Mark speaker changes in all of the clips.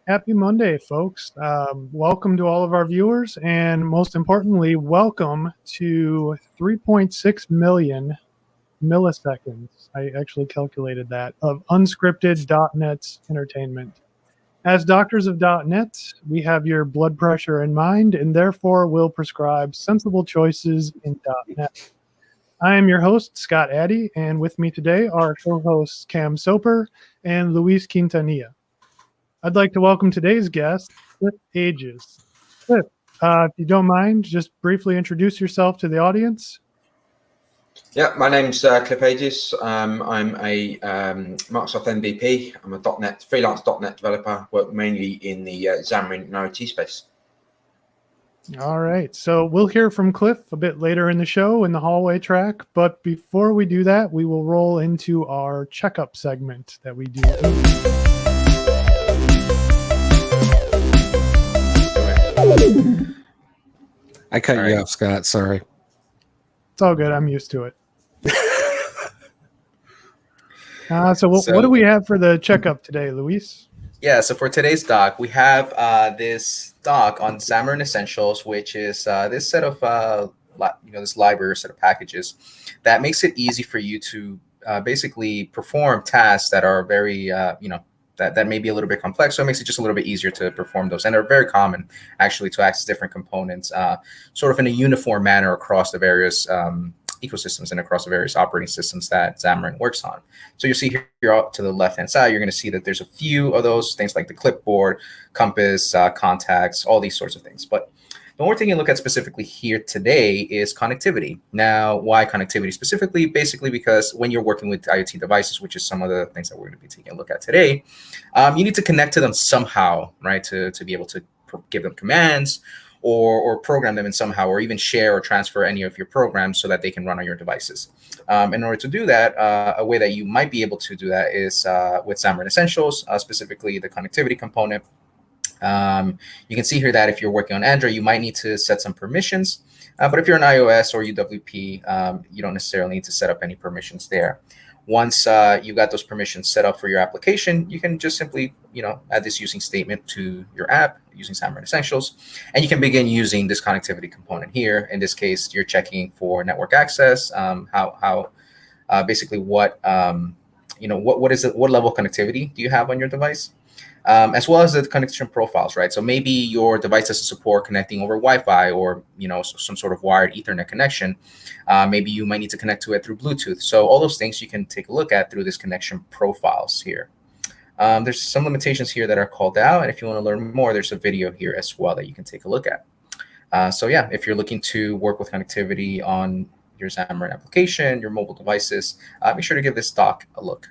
Speaker 1: Happy Monday, folks. Welcome to all of our viewers, and most importantly, welcome to 3.6 million milliseconds. I actually calculated that, of unscripted .NET entertainment. As doctors of .NET, we have your blood pressure in mind, and therefore will prescribe sensible choices in .NET. I am your host, Scott Addy, and with me today are co-hosts Cam Soper and Luis Quintanilla. I'd like to welcome today's guest, Clifford Agius. Cliff, if you don't mind, just briefly introduce yourself to the audience.
Speaker 2: Yeah, my name's Clifford Agius. I'm a Microsoft MVP. I'm a .NET freelance .NET developer. Work mainly in the Xamarin and IoT space.
Speaker 1: All right, so we'll hear from Cliff a bit later in the show in the hallway track. But before we do that, we will roll into our checkup segment that we do.
Speaker 3: I cut you off, Scott. Sorry.
Speaker 1: It's all good. I'm used to it. So what do we have for the checkup today, Luis?
Speaker 4: Yeah, so for today's doc, we have this doc on Xamarin Essentials, which is this set of this library set of packages that makes it easy for you to basically perform tasks that are very that may be a little bit complex. So it makes it just a little bit easier to perform those, and they're very common actually to access different components, sort of in a uniform manner across the various ecosystems and across the various operating systems that Xamarin works on. So you'll see here up to the left-hand side, you're going to see that there's a few of those things like the clipboard, compass, contacts, all these sorts of things. But the one we're taking a look at specifically here today is connectivity. Now, why connectivity specifically? Basically because when you're working with IoT devices, which is some of the things that we're going to be taking a look at today, you need to connect to them somehow, right, to be able to give them commands, or program them in somehow, or even share or transfer any of your programs so that they can run on your devices. In order to do that, a way that you might be able to do that is with Xamarin Essentials, specifically the connectivity component. You can see here that if you're working on Android, you might need to set some permissions. But if you're on iOS or UWP, you don't necessarily need to set up any permissions there. Once you've got those permissions set up for your application, you can just simply, add this using statement to your app using Xamarin Essentials, and you can begin using this connectivity component here. In this case, you're checking for network access, basically what level of connectivity do you have on your device, as well as the connection profiles, right? So maybe your device doesn't support connecting over Wi-Fi or some sort of wired Ethernet connection. Maybe you might need to connect to it through Bluetooth. So all those things you can take a look at through this connection profiles here. There's some limitations here that are called out, and if you want to learn more, there's a video here as well that you can take a look at. So yeah, if you're looking to work with connectivity on your Xamarin application, your mobile devices, make sure to give this doc a look.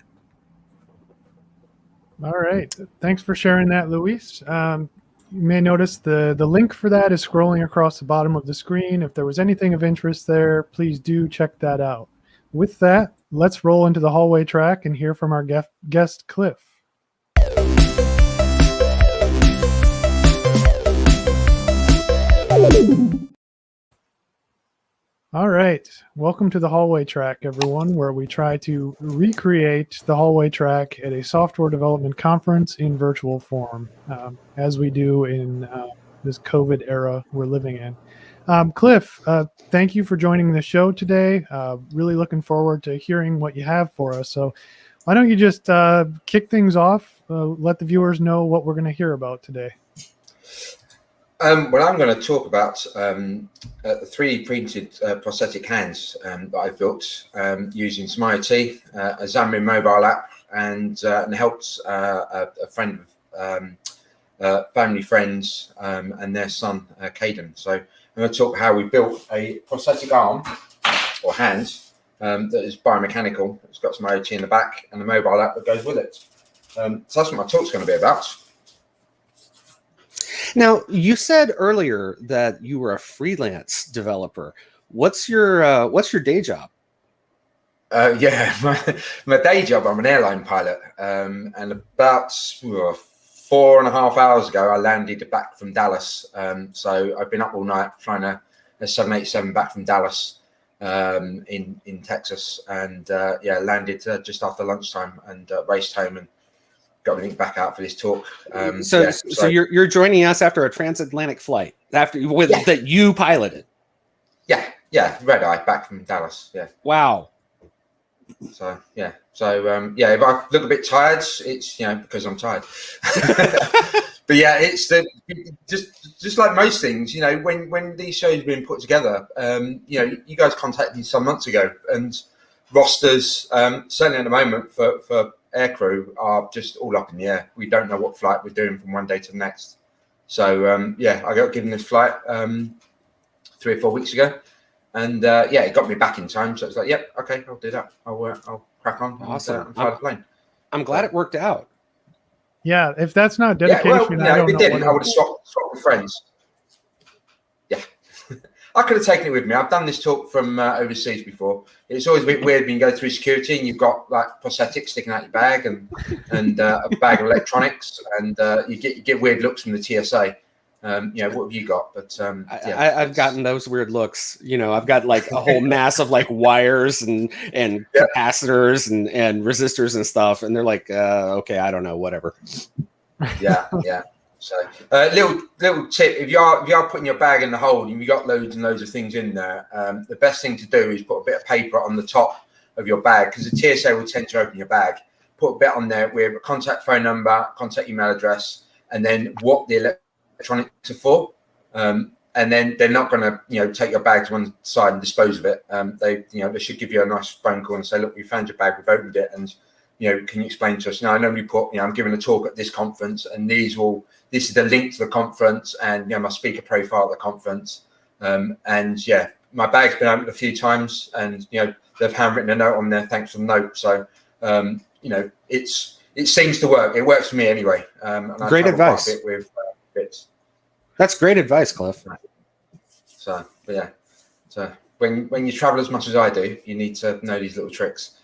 Speaker 1: All right. Thanks for sharing that, Luis. You may notice the link for that is scrolling across the bottom of the screen. If there was anything of interest there, please do check that out. With that, let's roll into the hallway track and hear from our guest, Cliff. All right. Welcome to the hallway track, everyone, where we try to recreate the hallway track at a software development conference in virtual form, as we do in this COVID era we're living in. Cliff, thank you for joining the show today. Really looking forward to hearing what you have for us. So why don't you just kick things off, let the viewers know what we're going to hear about today.
Speaker 2: Well, I'm going to talk about 3D-printed prosthetic hands that I've built using some IoT, a Xamarin mobile app, and helped a friend of family friends and their son, Kaiden. So I'm going to talk how we built a prosthetic arm or hand that is biomechanical. It's got some IoT in the back and a mobile app that goes with it. So that's what my talk's going to be about.
Speaker 3: Now, you said earlier that you were a freelance developer. What's your day job?
Speaker 2: My day job, I'm an airline pilot. And about 4.5 hours ago, I landed back from Dallas. So I've been up all night flying a 787 back from Dallas in Texas, and landed just after lunchtime and raced home and got everything back out for this talk.
Speaker 3: So you're joining us after a transatlantic flight that you piloted.
Speaker 2: Yeah, red eye back from Dallas. Yeah.
Speaker 3: Wow.
Speaker 2: So if I look a bit tired, it's because I'm tired. But yeah, it's just like most things, when these shows have been put together, you guys contacted me some months ago, and rosters, certainly at the moment for aircrew, are just all up in the air. We don't know what flight we're doing from one day to the next. So I got given this flight 3 or 4 weeks ago, and it got me back in time. So it's like, yep, okay, I'll do that. I'll crack on.
Speaker 3: Awesome.
Speaker 2: And fly the plane.
Speaker 3: I'm glad it worked out.
Speaker 1: Yeah, if that's not dedication,
Speaker 2: I don't know. If it didn't, I would have swapped with friends. Yeah. I could have taken it with me. I've done this talk from overseas before. It's always a bit weird when you go through security and you've got like prosthetics sticking out your bag and a bag of electronics, and you get weird looks from the TSA. What have you got? But
Speaker 3: I've gotten those weird looks. I've got like a whole mass of like wires and capacitors and resistors and stuff, and they're like, okay, I don't know, whatever. Yeah.
Speaker 2: So, little tip: if you are putting your bag in the hold and you got loads and loads of things in there, the best thing to do is put a bit of paper on the top of your bag, because the TSA will tend to open your bag. Put a bit on there with a contact phone number, contact email address, and then what the electronics are for. And then they're not going to take your bag to one side and dispose of it. They should give you a nice phone call and say, look, we found your bag, we've opened it, and can you explain to us? Now, I normally put, I'm giving a talk at this conference, and this is the link to the conference, and my speaker profile at the conference. My bag's been opened a few times, and they've handwritten a note on there, thanks for the note. So it seems to work. It works for me anyway. And
Speaker 3: great advice.
Speaker 2: With bits.
Speaker 3: That's great advice, Cliff.
Speaker 2: So when you travel as much as I do, you need to know these little tricks.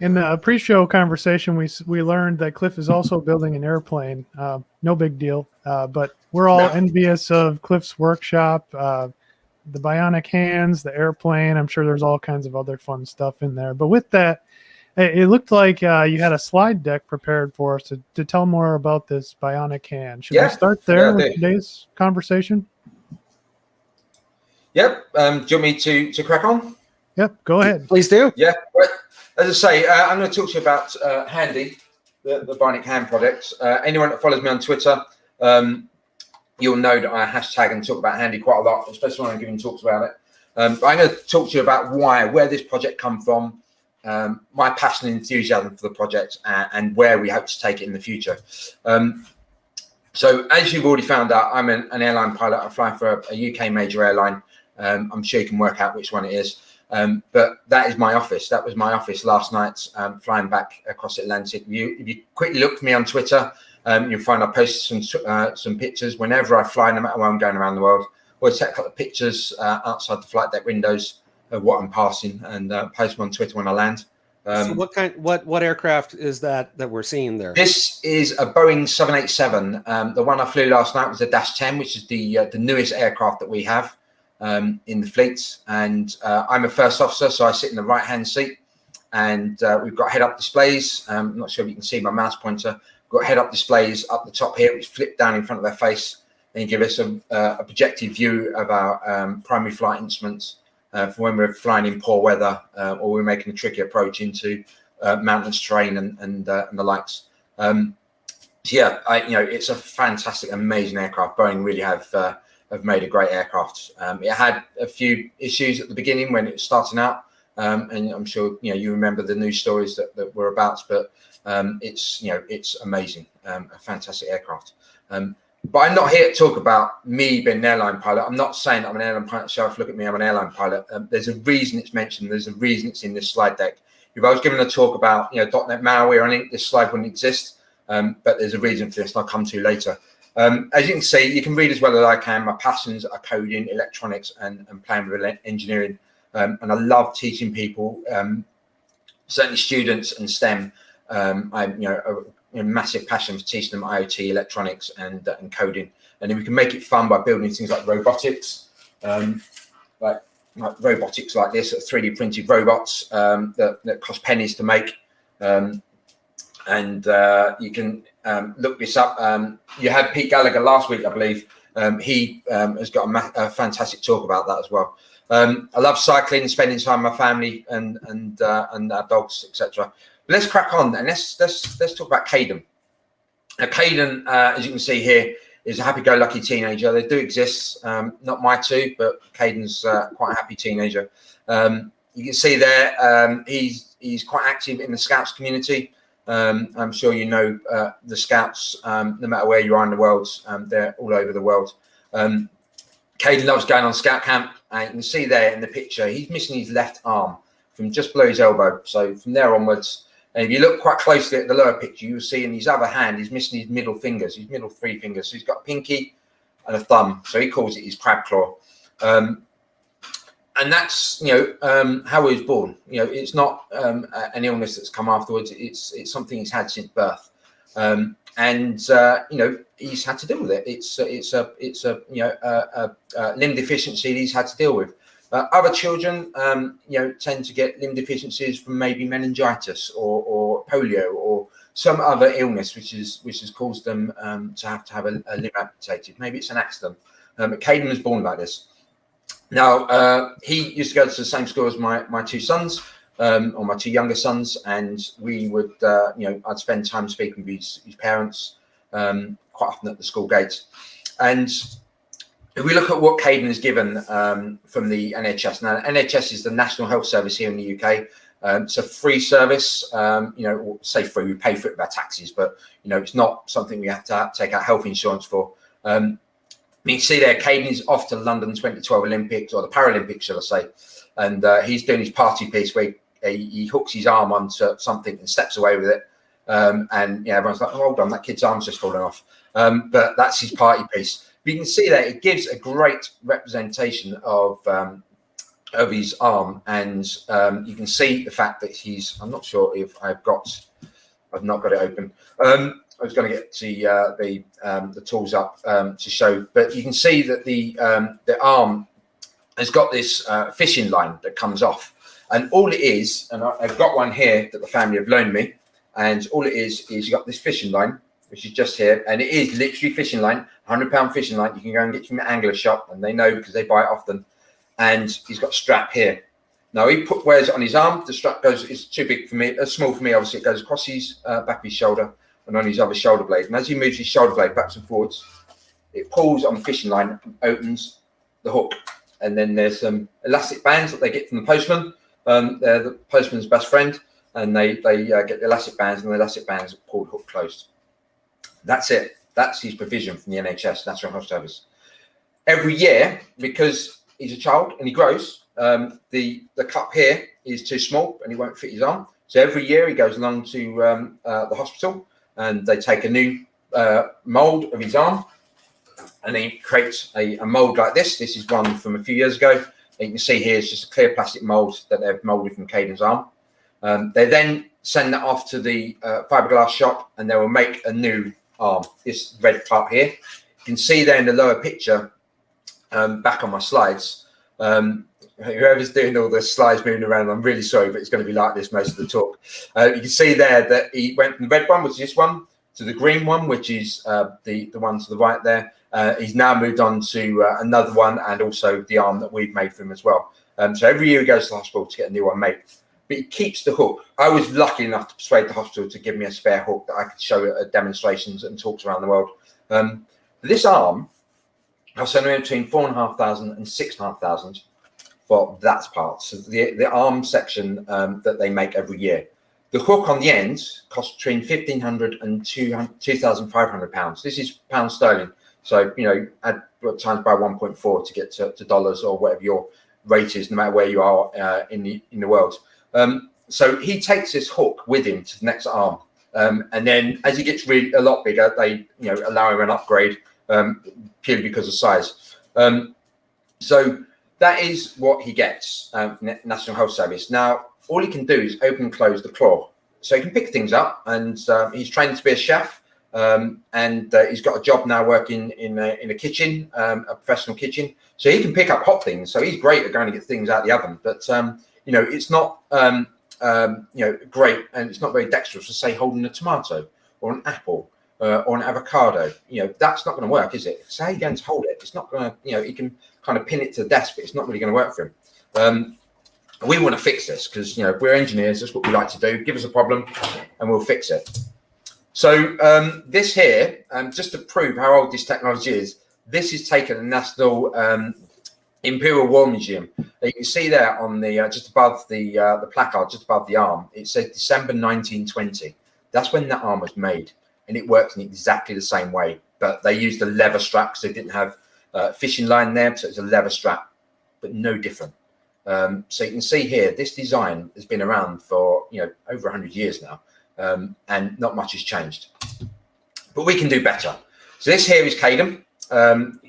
Speaker 1: In the pre-show conversation, we learned that Cliff is also building an airplane. No big deal, but we're all envious of Cliff's workshop, the bionic hands, the airplane. I'm sure there's all kinds of other fun stuff in there. But with that, it looked like you had a slide deck prepared for us to tell more about this bionic hand. Should we start there with today's conversation?
Speaker 2: Yep. Do you want me to crack on?
Speaker 1: Yep. Go ahead.
Speaker 3: Please do.
Speaker 2: Yeah. Well, as I say, I'm going to talk to you about Handy, the bionic hand project. Anyone that follows me on Twitter, you'll know that I hashtag and talk about Handy quite a lot, especially when I'm giving talks about it. But I'm going to talk to you about where this project come from, my passion and enthusiasm for the project, and where we hope to take it in the future. So as you've already found out, I'm an airline pilot. I fly for a UK major airline. I'm sure you can work out which one it is. But that is my office. That was my office last night, flying back across Atlantic. If you quickly look for me on Twitter, you'll find I post some pictures whenever I fly, no matter where I'm going around the world. I'll take a couple of pictures outside the flight deck windows of what I'm passing, and post them on Twitter when I land.
Speaker 3: So what aircraft is that we're seeing there?
Speaker 2: This is a Boeing 787. The one I flew last night was a Dash 10, which is the newest aircraft that we have in the fleet. And I'm a first officer, so I sit in the right-hand seat. And we've got head-up displays. I'm not sure if you can see my mouse pointer. We've got head-up displays up the top here, which flip down in front of their face and give us a projected view of our primary flight instruments for when we're flying in poor weather or we're making a tricky approach into mountainous terrain and the likes. It's a fantastic, amazing aircraft. Boeing really have made a great aircraft. It had a few issues at the beginning when it was starting out, and I'm sure you remember the news stories that were about. But it's amazing, a fantastic aircraft. But I'm not here to talk about me being an airline pilot. I'm not saying I'm an airline pilot. So if you look at me, I'm an airline pilot. There's a reason it's mentioned. There's a reason it's in this slide deck. If I was given a talk about .NET malware on it, this slide wouldn't exist. But there's a reason for this, and I'll come to later. As you can see, you can read as well as I can. My passions are coding, electronics, and playing with engineering. And I love teaching people, certainly students and STEM. A massive passion for teaching them IoT, electronics, and coding. And then we can make it fun by building things like robotics, like robotics like this, 3D printed robots that cost pennies to make. and you can look this up. You had Pete Gallagher last week, I believe. He has got a fantastic talk about that as well. I love cycling, spending time with my family and our dogs, etc. Let's crack on and let's talk about Kaiden. Now, Kaiden, as you can see here, is a happy-go-lucky teenager. They do exist, not my two, but Kaiden's quite a happy teenager. You can see there, he's quite active in the Scouts community. I'm sure you know the Scouts, no matter where you are in the world, they're all over the world. Kaiden loves going on Scout camp. You can see there in the picture, he's missing his left arm from just below his elbow. So from there onwards, and if you look quite closely at the lower picture, you'll see in his other hand, he's missing his middle fingers, his middle three fingers. So he's got a pinky and a thumb. So he calls it his crab claw. And that's, how he was born. It's not an illness that's come afterwards. It's something he's had since birth. He's had to deal with it. It's a limb deficiency that he's had to deal with. Other children, tend to get limb deficiencies from maybe meningitis or polio or some other illness which has caused them to have a limb amputated. Maybe it's an accident. But Kaiden was born like this. Now, he used to go to the same school as my two sons, or my two younger sons, and we would, I'd spend time speaking with his parents quite often at the school gates. And if we look at what Kaiden is given from the NHS, now NHS is the National Health Service here in the UK. It's a free service, say free, we pay for it with our taxes, but, it's not something we have to take out health insurance for. You can see there, Kaiden is off to London 2012 Olympics, or the Paralympics, shall I say. And he's doing his party piece where he hooks his arm onto something and steps away with it. Everyone's like, oh, hold on, that kid's arm's just fallen off. But that's his party piece. But you can see that it gives a great representation of his arm. And you can see the fact that I'm not sure if I've not got it open. I was going to get the tools up to show, but you can see that the arm has got this fishing line that comes off, and all it is, and I've got one here that the family have loaned me, and all it is you got this fishing line, which is just here, and it is literally fishing line, £100 fishing line. You can go and get from the angler shop, and they know because they buy it often. And he's got a strap here. Now he wears it on his arm. The strap it's too big for me, small for me. Obviously, it goes across his back of his shoulder and on his other shoulder blade. And as he moves his shoulder blade backwards and forwards, it pulls on the fishing line and opens the hook. And then there's some elastic bands that they get from the postman. They're the postman's best friend, and they get the elastic bands, and the elastic bands pull the hook closed. That's it. That's his provision from the NHS, National Health Service. Every year, because he's a child and he grows, the cup here is too small and he won't fit his arm. So every year he goes along to the hospital, and they take a new mold of his arm, and he creates a mold like this. This is one from a few years ago. And you can see here it's just a clear plastic mold that they've molded from Kaiden's arm. They then send that off to the fiberglass shop, and they will make a new arm, this red part here. You can see there in the lower picture, back on my slides, whoever's doing all the slides moving around, I'm really sorry, but it's going to be like this most of the talk. You can see there that he went from the red one, which is this one, to the green one, which is the one to the right there. He's now moved on to another one, and also the arm that we've made for him as well. So every year he goes to the hospital to get a new one made. But he keeps the hook. I was lucky enough to persuade the hospital to give me a spare hook that I could show at demonstrations and talks around the world. This arm, I'll send them between $4,500 and $6,500 for that part. So the arm section that they make every year. The hook on the end costs between £1,500 and £2,500. This is pounds sterling. So, add times by 1.4 to get to dollars or whatever your rate is, no matter where you are in the world. So he takes this hook with him to the next arm. And then as he gets really a lot bigger, they allow him an upgrade purely because of size. So that is what he gets from the National Health Service. Now, all he can do is open and close the claw. So he can pick things up, and he's trained to be a chef. And he's got a job now working in a kitchen, a professional kitchen. So he can pick up hot things. So he's great at going to get things out of the oven. But, it's not great, and it's not very dexterous, to say holding a tomato or an apple or an avocado. That's not going to work, is it? So how are you going to hold it? It's not going to, you can kind of pin it to the desk, but it's not really going to work for him. We want to fix this because, we're engineers. That's what we like to do. Give us a problem and we'll fix it. So this here, just to prove how old this technology is, this is taken at the National Imperial War Museum. You can see there on the just above the placard, just above the arm, it says December 1920. That's when that arm was made, and it works in exactly the same way. But they used a leather strap because they didn't have fishing line there, so it's a leather strap, but no different. So you can see here, this design has been around for over 100 years now, and not much has changed. But we can do better. So this here is Kaiden,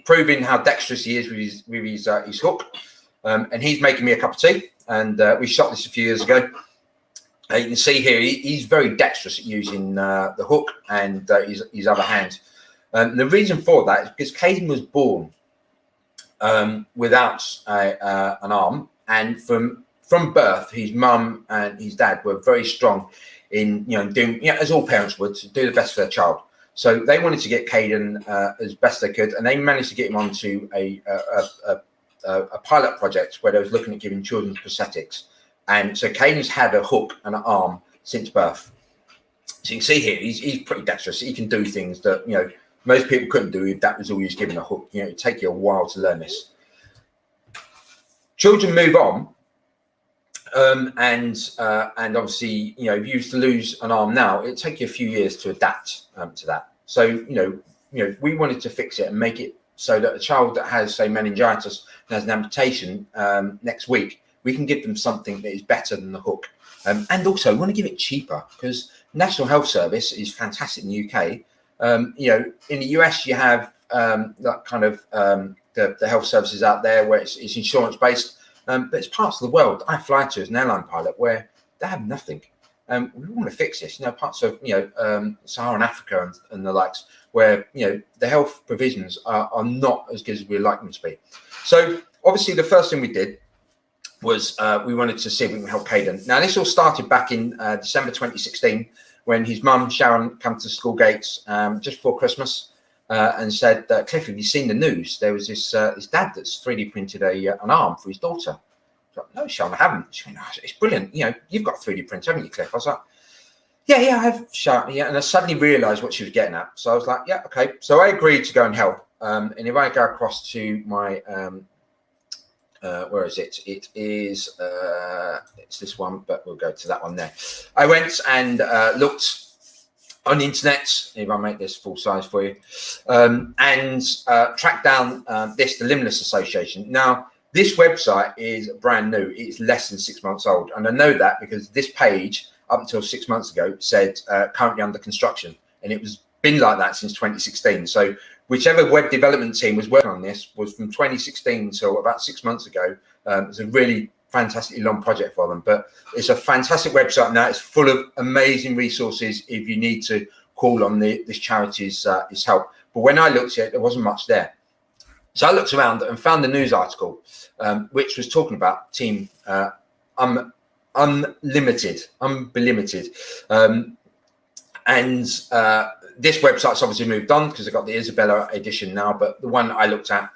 Speaker 2: proving how dexterous he is with his hook, and he's making me a cup of tea. And we shot this a few years ago. You can see here he's very dexterous at using the hook and his other hand. The reason for that is because Kaiden was born without an arm, and from birth, his mum and his dad were very strong in doing, as all parents would, to do the best for their child. So they wanted to get Kaiden as best they could, and they managed to get him onto a pilot project where they was looking at giving children prosthetics. And so Kaiden's had a hook and an arm since birth. So you can see here, he's pretty dexterous. He can do things that most people couldn't do if that was all he was given a hook. It'd take you a while to learn this. Children move on, and obviously, if you used to lose an arm now, it'd take you a few years to adapt to that. So, we wanted to fix it and make it so that a child that has, say, meningitis and has an amputation next week, we can give them something that is better than the hook. And also, we want to give it cheaper because National Health Service is fantastic in the UK. In the US, you have that kind of the health services out there where it's insurance based, but it's parts of the world I fly to as an airline pilot where they have nothing. We want to fix this. Parts of Saharan Africa and the likes where the health provisions are not as good as we'd like them to be. So obviously, the first thing we did was we wanted to see if we can help Kaiden. Now this all started back in December 2016 when his mum Sharon came to school gates just before Christmas. And said, Cliff, have you seen the news? There was this dad that's 3D printed an arm for his daughter. I was like, no, Sharon, I haven't. She went, it's brilliant. You've got 3D prints, haven't you, Cliff? I was like, yeah, I have, Sharon. Yeah, and I suddenly realised what she was getting at. So I was like, yeah, okay. So I agreed to go and help. And if I go across to my, where is it? It is, it's this one, but we'll go to that one there. I went and looked on the internet, if I make this full size for you, and track down the Limbless Association. Now, this website is brand new. It's less than 6 months old. And I know that because this page, up until 6 months ago, said currently under construction. And it was been like that since 2016. So whichever web development team was working on this was from 2016 until about 6 months ago. It's a really fantastically long project for them, but it's a fantastic website now. It's full of amazing resources if you need to call on this charity's help. But when I looked at it, there wasn't much there. So I looked around and found the news article, which was talking about Team Unlimited. And this website's obviously moved on because I've got the Isabella edition now, but the one I looked at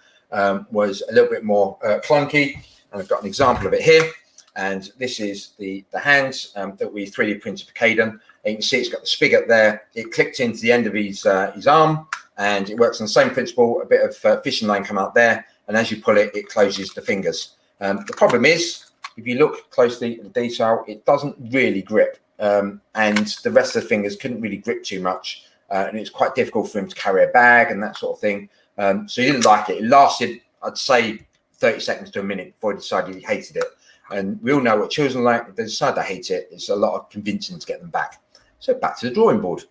Speaker 2: was a little bit more clunky. And I've got an example of it here. And this is the hands that we 3D printed for Kaiden. And you can see it's got the spigot there. It clicked into the end of his arm, and it works on the same principle. A bit of fishing line come out there, and as you pull it, it closes the fingers. The problem is, if you look closely at the detail, it doesn't really grip. And the rest of the fingers couldn't really grip too much. And it's quite difficult for him to carry a bag and that sort of thing. So he didn't like it. It lasted, I'd say, 30 seconds to a minute before he decided he hated it. And we all know what children like. If they decide they hate it, it's a lot of convincing to get them back. So back to the drawing board.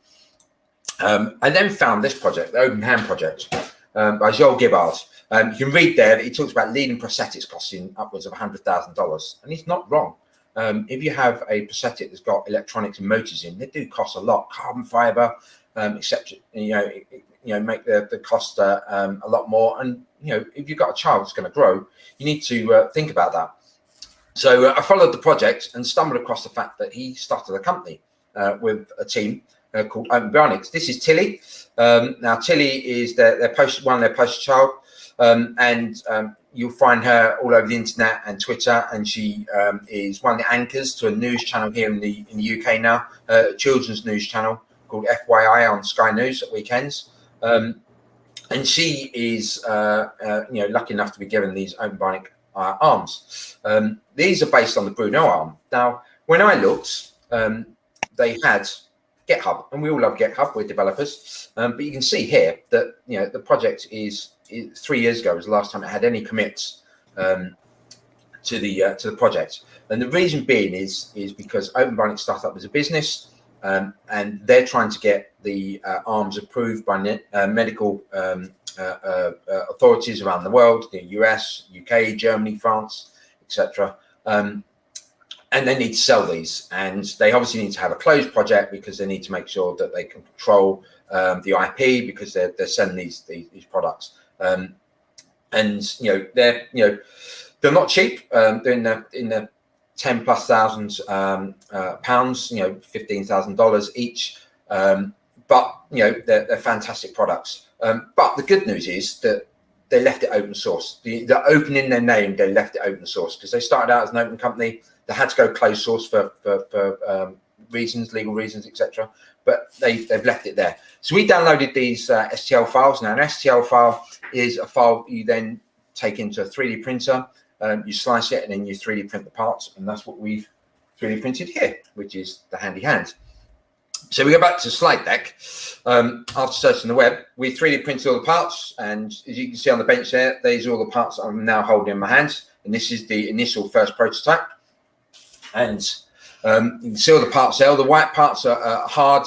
Speaker 2: I then found this project, the Open Hand Project, by Joel Gibbard. You can read there that he talks about leading prosthetics costing upwards of $100,000. And he's not wrong. If you have a prosthetic that's got electronics and motors in, they do cost a lot. Carbon fiber, except, make the cost a lot more. And, if you've got a child that's going to grow, you need to think about that. So I followed the project and stumbled across the fact that he started a company with a team called Umbreonix. This is Tilly. Now Tilly is one of their poster child, and you'll find her all over the internet and Twitter, and she is one of the anchors to a news channel here in the UK now, a children's news channel called FYI on Sky News at weekends. And she is lucky enough to be given these Umbreonix arms. These are based on the Bruno arm. Now, when I looked, they had GitHub, and we all love GitHub. We're developers, but you can see here that the project is 3 years ago was the last time it had any commits to the project. And the reason being is because Umbreonix started up as a business, and they're trying to get the arms approved by medical authorities around the world, the US, UK, Germany, France, etc. And they need to sell these, and they obviously need to have a closed project because they need to make sure that they can control the IP because they're selling these products. And they're not cheap. They're in the 10 plus thousands pounds, $15,000 each. But they're fantastic products. But the good news is that they left it open source. The opening their name, they left it open source because they started out as an open company. They had to go closed source for reasons, legal reasons, etc. But they've left it there. So we downloaded these STL files. Now, an STL file is a file you then take into a 3D printer. You slice it and then you 3D print the parts, and that's what we've 3D printed here, which is the handy hand. So we go back to the slide deck. After searching the web, we 3D printed all the parts, and as you can see on the bench there, these are all the parts that I'm now holding in my hands, and this is the initial first prototype. And you can see all the parts there. The white parts are hard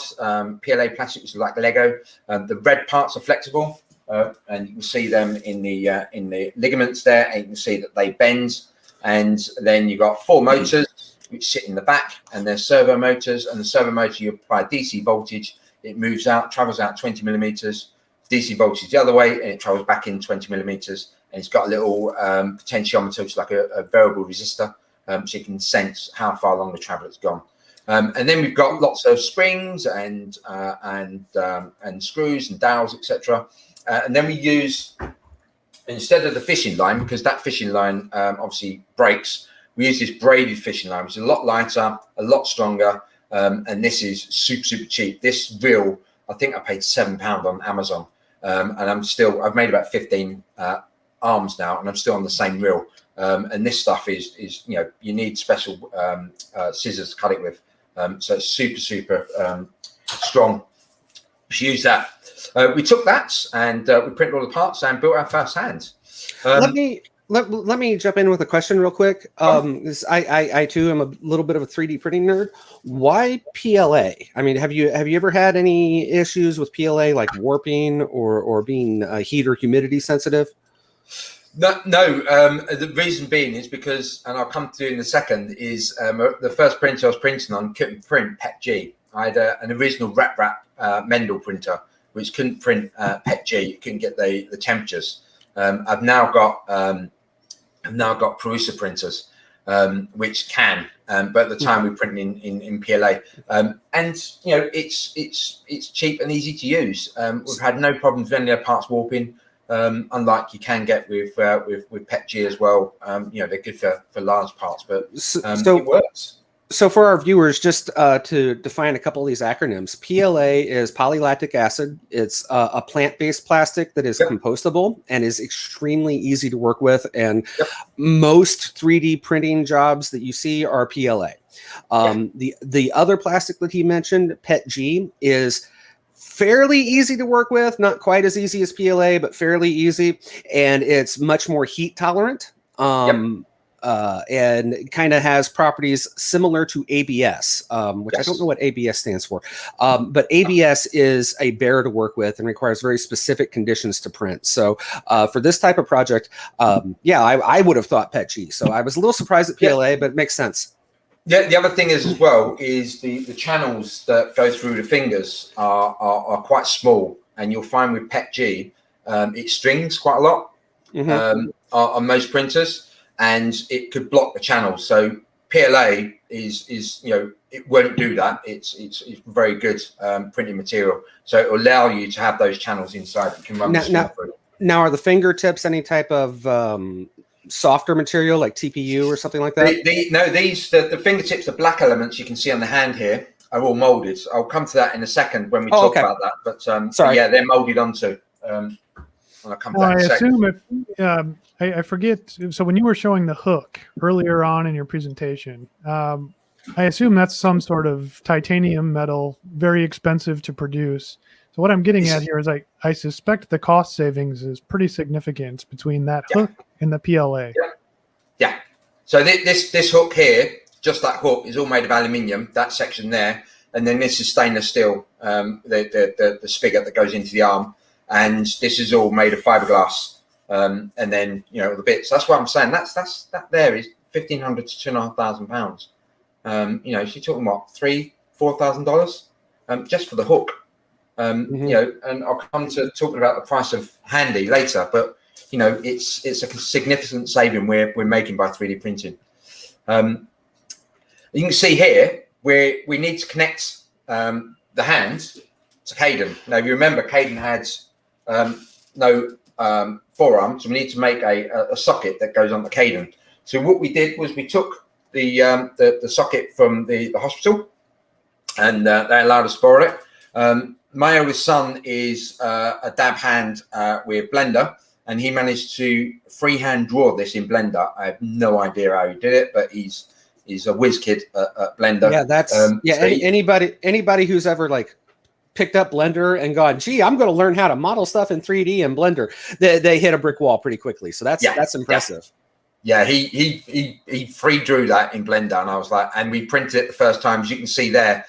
Speaker 2: PLA plastic, which is like Lego. The red parts are flexible, and you can see them in the ligaments there, and you can see that they bend. And then you've got 4 motors which sit in the back, and they're servo motors. And the servo motor, you apply DC voltage, it moves out, travels out 20 millimeters. DC voltage the other way, and it travels back in 20 millimeters. And it's got a little potentiometer, which is like a variable resistor. So you can sense how far along the travel it's gone. And then we've got lots of springs and screws and dowels, etc. And then we use, instead of the fishing line, because that fishing line obviously breaks, we use this braided fishing line, which is a lot lighter, a lot stronger, and this is super cheap. This reel, I think I paid £7 on Amazon, and I've made about 15 arms now, and I'm still on the same reel. And this stuff is you need special scissors to cut it with, so it's super strong. We use that. We took that and we printed all the parts and built our first hand.
Speaker 3: Let me jump in with a question real quick. I too am a little bit of a 3D printing nerd. Why PLA? I mean, have you ever had any issues with PLA, like warping or being heat or humidity sensitive?
Speaker 2: No. The reason being is because, and I'll come to it in a second, is the first printer I was printing on couldn't print PETG. I had an original wrap Mendel printer which couldn't print PETG. It couldn't get the temperatures. I've now got Prusa printers which can, but at the time we printed in PLA, and it's cheap and easy to use. We've had no problems with any of the parts warping. Unlike you can get with PETG as well. They're good for large parts, but it works.
Speaker 3: So for our viewers, just to define a couple of these acronyms, PLA is polylactic acid. It's a plant-based plastic that is compostable and is extremely easy to work with. And most 3D printing jobs that you see are PLA. The other plastic that he mentioned, PETG, is fairly easy to work with, not quite as easy as PLA, but fairly easy, and it's much more heat tolerant, and kind of has properties similar to ABS, which I don't know what ABS stands for, but ABS is a bear to work with and requires very specific conditions to print. So for this type of project, I would have thought PETG. So I was a little surprised at PLA, but it makes sense.
Speaker 2: Yeah, the other thing is as well is the channels that go through the fingers are quite small, and you'll find with PETG it strings quite a lot on most printers, and it could block the channel. So PLA is it won't do that. It's very good printing material, so it will allow you to have those channels inside. You can run
Speaker 3: now are the fingertips any type of softer material like TPU or something like that?
Speaker 2: The fingertips, the black elements you can see on the hand here are all molded. I'll come to that in a second when we talk about that. But
Speaker 3: sorry,
Speaker 2: yeah, they're molded onto. When I come to that in a second.
Speaker 1: Assume if I forget. So when you were showing the hook earlier on in your presentation, I assume that's some sort of titanium metal, very expensive to produce. So what I'm getting at here is I suspect the cost savings is pretty significant between that hook and the PLA.
Speaker 2: Yeah. So this hook here, just that hook, is all made of aluminium. That section there, and then this is stainless steel. The spigot that goes into the arm, and this is all made of fiberglass. And then the bits. That's what I'm saying. That there is $1,500 to £2,500. So you're talking what, $3,000-4,000 just for the hook. And I'll come to talking about the price of handy later, but it's a significant saving we're making by 3D printing. You can see here we need to connect the hand to Kaiden. Now, if you remember, Kaiden had no forearm, so we need to make a socket that goes on the Kaiden. So what we did was we took the socket from the hospital, and they allowed us to borrow it. My oldest son is a dab hand with Blender, and he managed to freehand draw this in Blender. I have no idea how he did it, but he's a whiz kid at Blender.
Speaker 3: Yeah, that's anybody who's ever picked up Blender and gone, gee, I'm going to learn how to model stuff in 3D in Blender. They hit a brick wall pretty quickly. So that's impressive.
Speaker 2: Yeah, he free drew that in Blender, and I was like, and we printed it the first time, as you can see there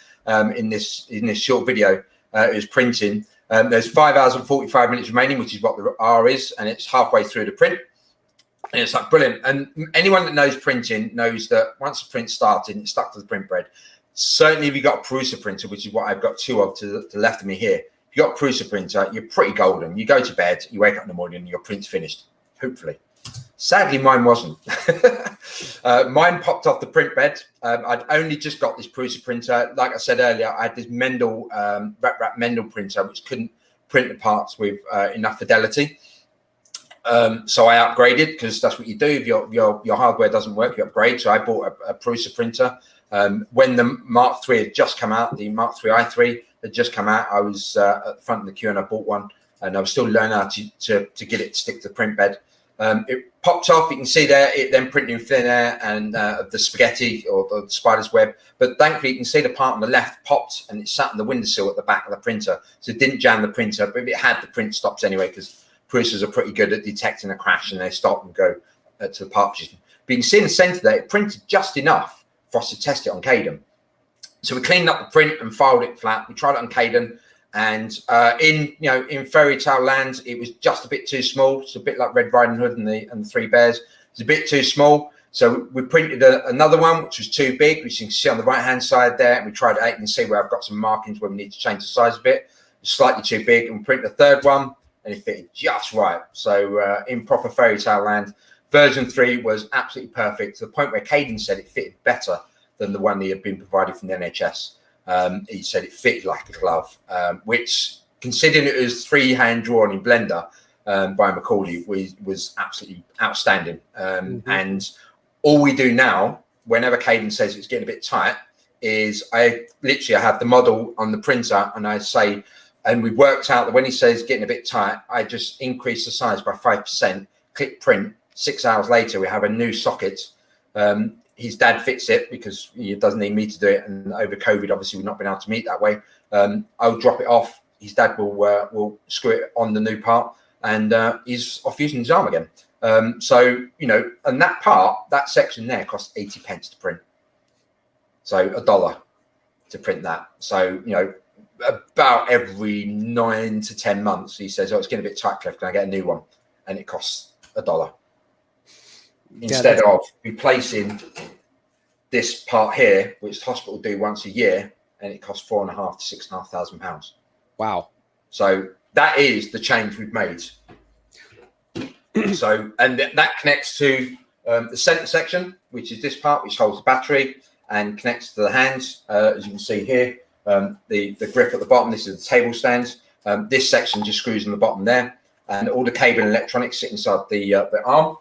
Speaker 2: in this short video. It was printing. There's 5 hours and 45 minutes remaining, which is what the R is, and it's halfway through the print. And it's brilliant. And anyone that knows printing knows that once the print started, it's stuck to the print bread. Certainly, if you've got a Prusa printer, which is what I've got two of to the left of me here. If you've got a Prusa printer, you're pretty golden. You go to bed, you wake up in the morning, and your print's finished, hopefully. Sadly, mine wasn't. Mine popped off the print bed. I'd only just got this Prusa printer. Like I said earlier, I had this Mendel wrap Mendel printer, which couldn't print the parts with enough fidelity. So I upgraded, because that's what you do. If your hardware doesn't work, you upgrade. So I bought a Prusa printer. When the Mark III had just come out, the Mark III i3 had just come out, I was at the front of the queue and I bought one, and I was still learning how to get it to stick to the print bed. It popped off. You can see there, it then printed in thin air and the spaghetti or the spider's web. But thankfully, you can see the part on the left popped, and it sat on the windowsill at the back of the printer. So it didn't jam the printer, but it had the print stops anyway, because Prusas are pretty good at detecting a crash, and they stop and go to the part position. But you can see in the center there, it printed just enough for us to test it on Kaiden. So we cleaned up the print and filed it flat. We tried it on Kaiden. And in fairy tale land, it was just a bit too small. It's a bit like Red Riding Hood and the Three Bears. It's a bit too small. So we printed another one, which was too big, which you can see on the right-hand side there. And we tried it out. You can see where I've got some markings where we need to change the size a bit. It's slightly too big. And we printed a third one, and it fitted just right. So Improper fairy tale land, version 3 was absolutely perfect, to the point where Kaiden said it fitted better than the one he had been provided from the NHS. He said it fitted like a glove, which, considering it was freehand drawn in Blender by Macaulay, was absolutely outstanding. And all we do now, whenever Kaiden says it's getting a bit tight, is I have the model on the printer, and I say, and we've worked out that when he says getting a bit tight, I just increase the size by 5%, click print. 6 hours later, we have a new socket. His dad fits it, because he doesn't need me to do it. And over COVID, obviously, we've not been able to meet that way. I'll drop it off. His dad will screw it on the new part, and he's off using his arm again. So, and that section there costs 80 pence to print. So $1 to print that. So, about every 9 to 10 months, he says, oh, it's getting a bit tight, Cliff, can I get a new one? And it costs $1. Instead of replacing this part here, which the hospital do once a year, and it costs £4,500 to £6,500.
Speaker 3: Wow!
Speaker 2: So that is the change we've made. So, and that connects to The center section, which is this part, which holds the battery and connects to the hands, as you can see here. The grip at the bottom, this is the table stand. This section just screws in the bottom there, and all the cable and electronics sit inside the arm.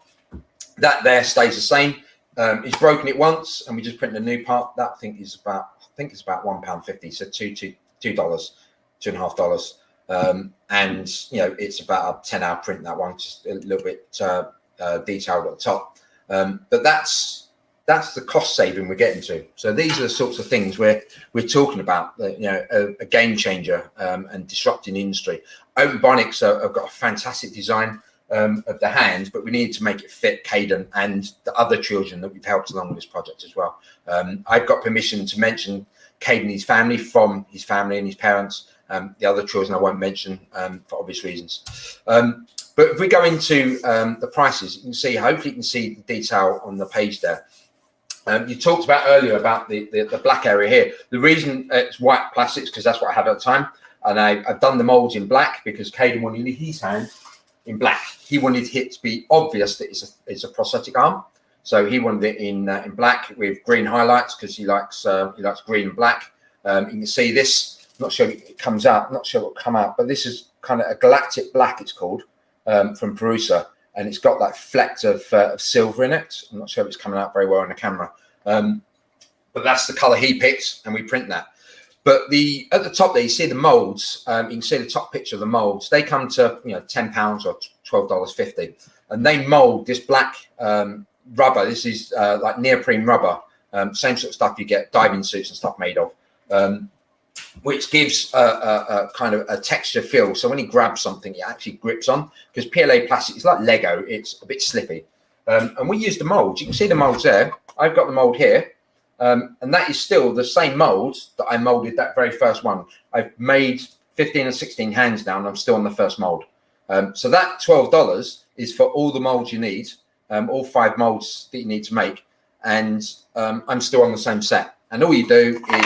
Speaker 2: That there stays the same. It's broken it once, and we just printed a new part. That I think it's about £1.50, so $2.50. And it's about a 10-hour print. That one, just a little bit detailed at the top. But that's the cost saving we're getting to. So these are the sorts of things we're talking about. A game changer and disrupting the industry. Umbreonix have got a fantastic design of the hand, but we need to make it fit Kaiden and the other children that we've helped along with this project as well. I've got permission to mention Kaiden and his family from his family and his parents. The other children I won't mention for obvious reasons. But if we go into the prices, you can see, hopefully you can see the detail on the page there. You talked about earlier about the black area here. The reason it's white plastics because that's what I had at the time. And I've done the molds in black because Kaiden wanted his hand in black. He wanted it to be obvious that it's a prosthetic arm. So he wanted it in black with green highlights because he likes green and black. You can see this. I'm not sure if it comes out. Not sure it will come out, but this is kind of a galactic black. It's called from Perusa, and it's got that flecks of silver in it. I'm not sure if it's coming out very well on the camera, but that's the color he picked, and we print that. But at the top there, you see the molds. You can see the top picture of the molds. They come to £10 or $12.50, and they mold this black rubber. This is like neoprene rubber, same sort of stuff you get diving suits and stuff made of, which gives a kind of a texture feel. So when you grab something, it actually grips on, because PLA plastic is like Lego. It's a bit slippy, and we use the molds. You can see the molds there. I've got the mold here. And that is still the same mold that I molded that very first one. I've made 15 or 16 hands now, and I'm still on the first mold. So that $12 is for all the molds you need, all 5 molds that you need to make. And I'm still on the same set. And all you do is,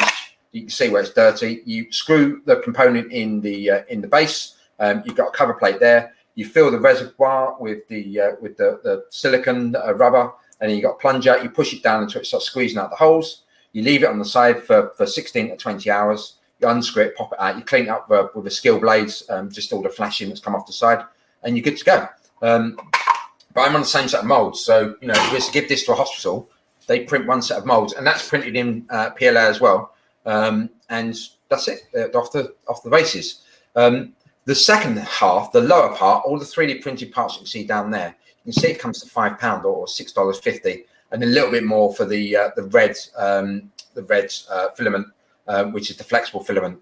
Speaker 2: you can see where it's dirty. You screw the component in the base. You've got a cover plate there. You fill the reservoir with the silicone rubber. And then you got a plunger, you push it down until it starts squeezing out the holes. You leave it on the side for 16 to 20 hours. You unscrew it, pop it out. You clean it up with the skill blades, just all the flashing that's come off the side, and you're good to go. But I'm on the same set of molds. So, if we give this to a hospital, they print one set of molds, and that's printed in PLA as well. And that's it, off the bases. The second half, the lower part, all the 3D printed parts you can see down there, you can see it comes to £5 or $6.50, and a little bit more for the red filament, which is the flexible filament,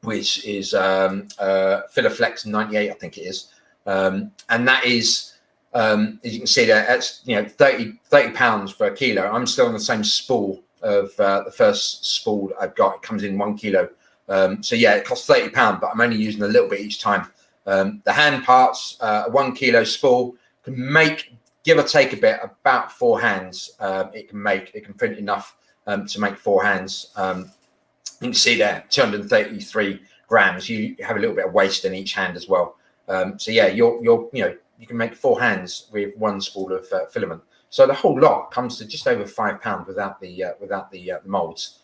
Speaker 2: which is Filaflex 98, I think it is, and that is, as you can see there, that's £30 for a kilo. I'm still on the same spool of the first spool I've got. It comes in 1 kilo, so yeah, it costs £30, but I'm only using a little bit each time. The hand parts, a 1 kilo spool can make, give or take a bit, about 4 hands. It can print enough to make 4 hands. You can see there, 233 grams. You have a little bit of waste in each hand as well. So yeah, you can make 4 hands with 1 spool of filament. So the whole lot comes to just over £5 without the molds,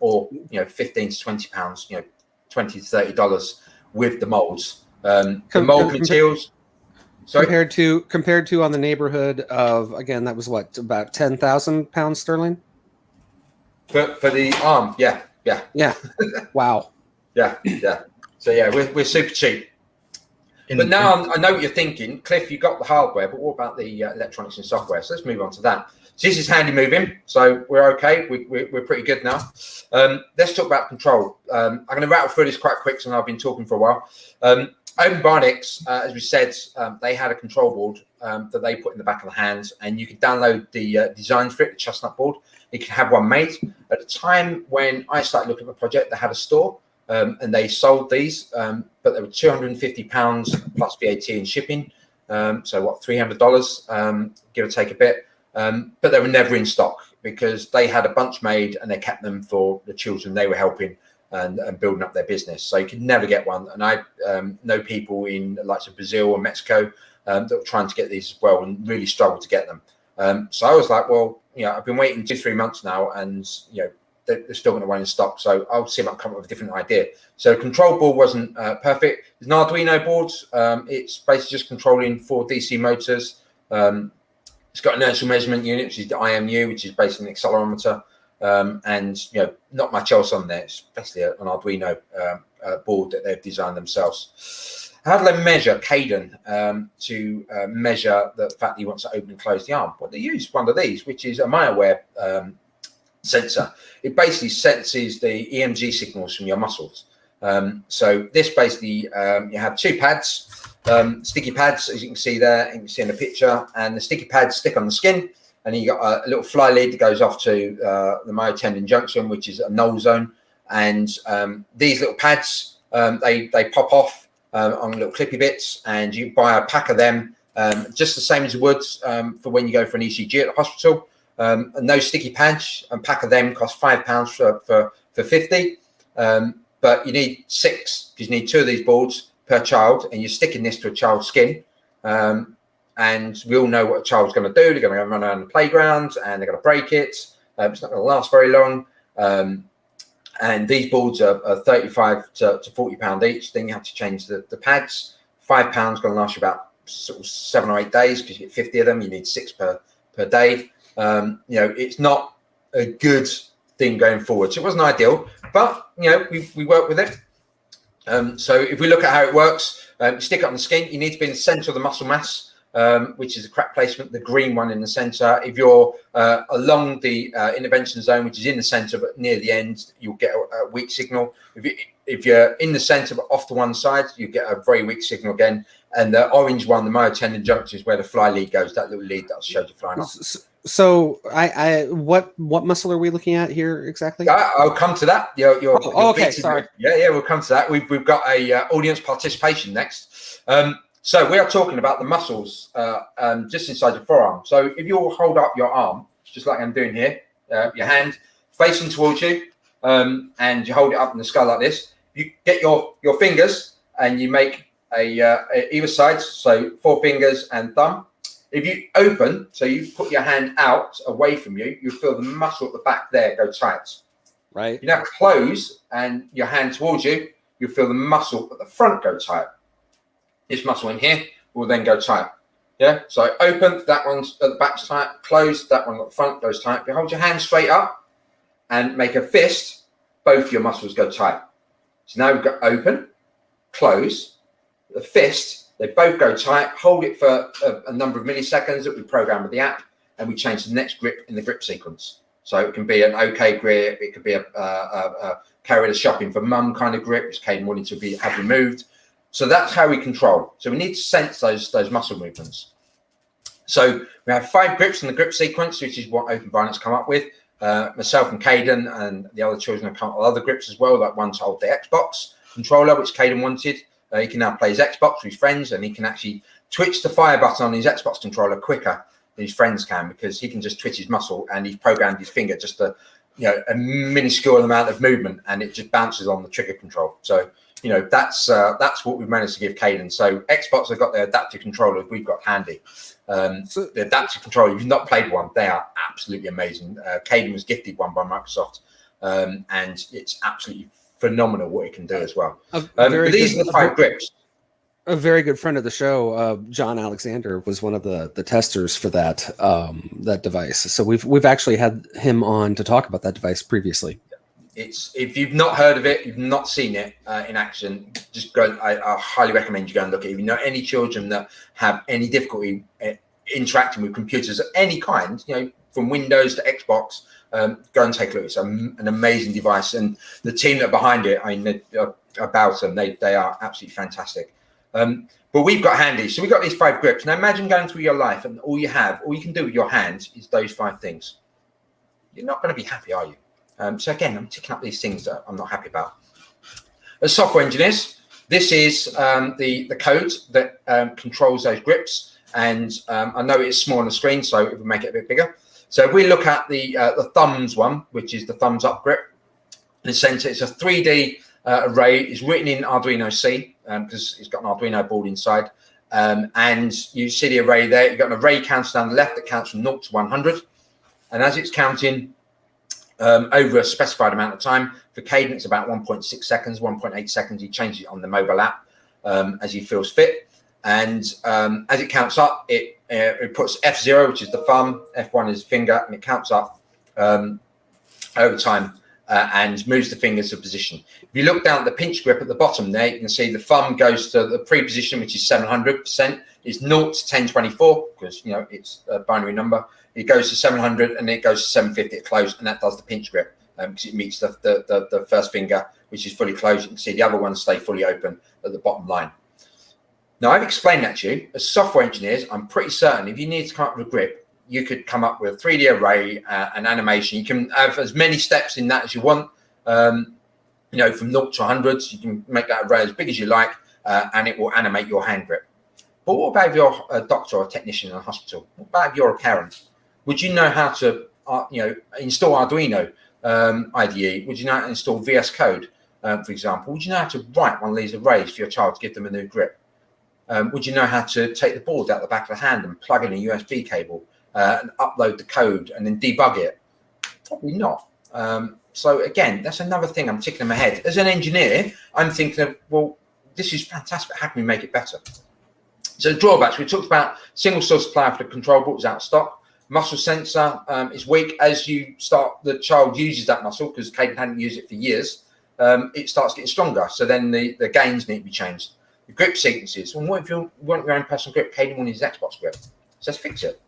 Speaker 2: or 15 to 20 pounds, $20 to $30 with the molds. The mold materials. Sorry? Compared to on the neighborhood of, again, that was what, about £10,000 sterling for the arm. Yeah. Wow. Yeah. So yeah, we're super cheap. But now I know what you're thinking, Cliff. You got the hardware, but what about the electronics and software? So let's move on to that. So this is handy moving, so we're okay. We're pretty good now. Let's talk about control. I'm going to rattle through this quite quick, since I've been talking for a while. Umbreonix, as we said, they had a control board that they put in the back of the hands, and you could download the designs for it, the chestnut board. You could have one made. At the time when I started looking at the project, they had a store, and they sold these, but they were £250 plus VAT and shipping. So what, $300, give or take a bit. But they were never in stock because they had a bunch made and they kept them for the children they were helping and building up their business. So you could never get one. And I know people in the likes of Brazil or Mexico that were trying to get these as well and really struggled to get them. So I was like, well, I've been waiting 2-3 months now, and they're still going to run in stock. So I'll see if I can come up with a different idea. So control board wasn't perfect. It's an Arduino board. It's basically just controlling 4 DC motors. It's got an inertial measurement unit, which is the IMU, which is basically an accelerometer. And not much else on there. It's basically an Arduino board that they've designed themselves. How do they measure Kaiden to measure the fact that he wants to open and close the arm? Well, they use one of these, which is a myaware sensor. It basically senses the EMG signals from your muscles. So this basically, you have 2 pads, sticky pads, as you can see there, you can see in the picture, and the sticky pads stick on the skin, and you got a little fly lead that goes off to the myotendon junction, which is a null zone. And these little pads, they pop off on little clippy bits, and you buy a pack of them, just the same as you would for when you go for an ECG at the hospital. And those sticky pads, a pack of them cost £5 for 50. But you need 6, because you need 2 of these boards per child, and you're sticking this to a child's skin. And we all know what a child's going to do. They're going to run around the playground, and they're going to break it. It's not going to last very long. And these boards are 35 to £40 each. Then you have to change the pads. £5 going to last you about sort of 7 or 8 days, because you get 50 of them. You need 6 per day. It's not a good thing going forward. So it wasn't ideal, but we work with it. So if we look at how it works, you stick it on the skin. You need to be in the center of the muscle mass, which is a crack placement, the green one in the center. If you're along the intervention zone, which is in the center but near the end, you'll get a weak signal. If you're in the center but off to one side, you get a very weak signal again. And the orange one, the myotendon junction, is where the fly lead goes, that little lead that I showed you flying off.
Speaker 3: So what muscle are we looking at here exactly?
Speaker 2: I'll come to that.
Speaker 3: Okay, sorry.
Speaker 2: Yeah, we'll come to that. We've got a audience participation next. So we are talking about the muscles just inside your forearm. So if you hold up your arm, just like I'm doing here, your hand facing towards you, and you hold it up in the skull like this, you get your fingers and you make either side, so 4 fingers and thumb. If you open, so you put your hand out away from you, you feel the muscle at the back there go tight.
Speaker 3: Right.
Speaker 2: You now close and your hand towards you, you feel the muscle at the front go tight. This muscle in here will then go tight. Yeah. So open, that one's at the back's tight. Close, that one at the front goes tight. If you hold your hand straight up and make a fist, both your muscles go tight. So now we've got open, close, the fist. They both go tight. Hold it for a number of milliseconds that we program with the app, and we change the next grip in the grip sequence. So it can be an OK grip. It could be a carry the shopping for mum kind of grip, which Kaiden wanted to have removed. So that's how we control. So we need to sense those muscle movements. So we have 5 grips in the grip sequence, which is what Umbreonix come up with. Myself and Kaiden and the other children have come up with other grips as well, like one to hold the Xbox controller, which Kaiden wanted. He can now play his Xbox with his friends, and he can actually twitch the fire button on his Xbox controller quicker than his friends can, because he can just twitch his muscle, and he's programmed his finger just a minuscule amount of movement, and it just bounces on the trigger control. So that's what we've managed to give Kaiden. So Xbox have got their adaptive controllers, we've got handy. The adaptive controller, if you've not played one, they are absolutely amazing. Kaiden was gifted one by Microsoft, and it's absolutely phenomenal what it can do as well. These are the 5 grips.
Speaker 3: A very good friend of the show, John Alexander, was one of the testers for that device. So we've actually had him on to talk about that device previously.
Speaker 2: If you've not heard of it, you've not seen it in action, just go. I highly recommend you go and look at it. If you know any children that have any difficulty interacting with computers of any kind, from Windows to Xbox, go and take a look. It's an amazing device, and the team that are behind it, about them, they are absolutely fantastic. But we've got handy, so we've got these 5 grips. Now imagine going through your life, and all you can do with your hand is those 5 things. You're not going to be happy, are you? So again, I'm ticking up these things that I'm not happy about. As software engineers, this is the code that controls those grips, and I know it's small on the screen, so if we make it a bit bigger. So if we look at the thumbs one, which is the thumbs up grip, in the center, it's a 3D array. It's written in Arduino C, because it's got an Arduino board inside. And you see the array there. You've got an array counter down the left that counts from 0 to 100. And as it's counting over a specified amount of time, for Kaiden, it's about 1.6 seconds, 1.8 seconds. He changes it on the mobile app as he feels fit. And as it counts up, it puts F0, which is the thumb, F1 is the finger, and it counts up over time and moves the fingers to position. If you look down at the pinch grip at the bottom there, you can see the thumb goes to the pre-position, which is 700%. It's 0 to 1024 because it's a binary number. It goes to 700 and it goes to 750 at close, and that does the pinch grip because it meets the first finger, which is fully closed. You can see the other ones stay fully open at the bottom line. Now, I've explained that to you. As software engineers, I'm pretty certain if you need to come up with a grip, you could come up with a 3D array, an animation. You can have as many steps in that as you want. From 0 to 100, so you can make that array as big as you like, and it will animate your hand grip. But what about if you're a doctor or a technician in a hospital? What about if you're a parent? Would you know how to, install Arduino IDE? Would you know how to install VS Code, for example? Would you know how to write one of these arrays for your child to give them a new grip? Would you know how to take the board out the back of the hand and plug in a USB cable and upload the code and then debug it? Probably not. So again, that's another thing I'm ticking in my head. As an engineer, I'm thinking of, well, this is fantastic. How can we make it better? So the drawbacks, we talked about single source supplier for the control board is out of stock. Muscle sensor is weak. As the child uses that muscle, because Kaiden hadn't used it for years, it starts getting stronger. So then the gains need to be changed. The grip sequences. Well, what if you want your own personal grip? Kaiden wanted his Xbox grip. So let's fix it.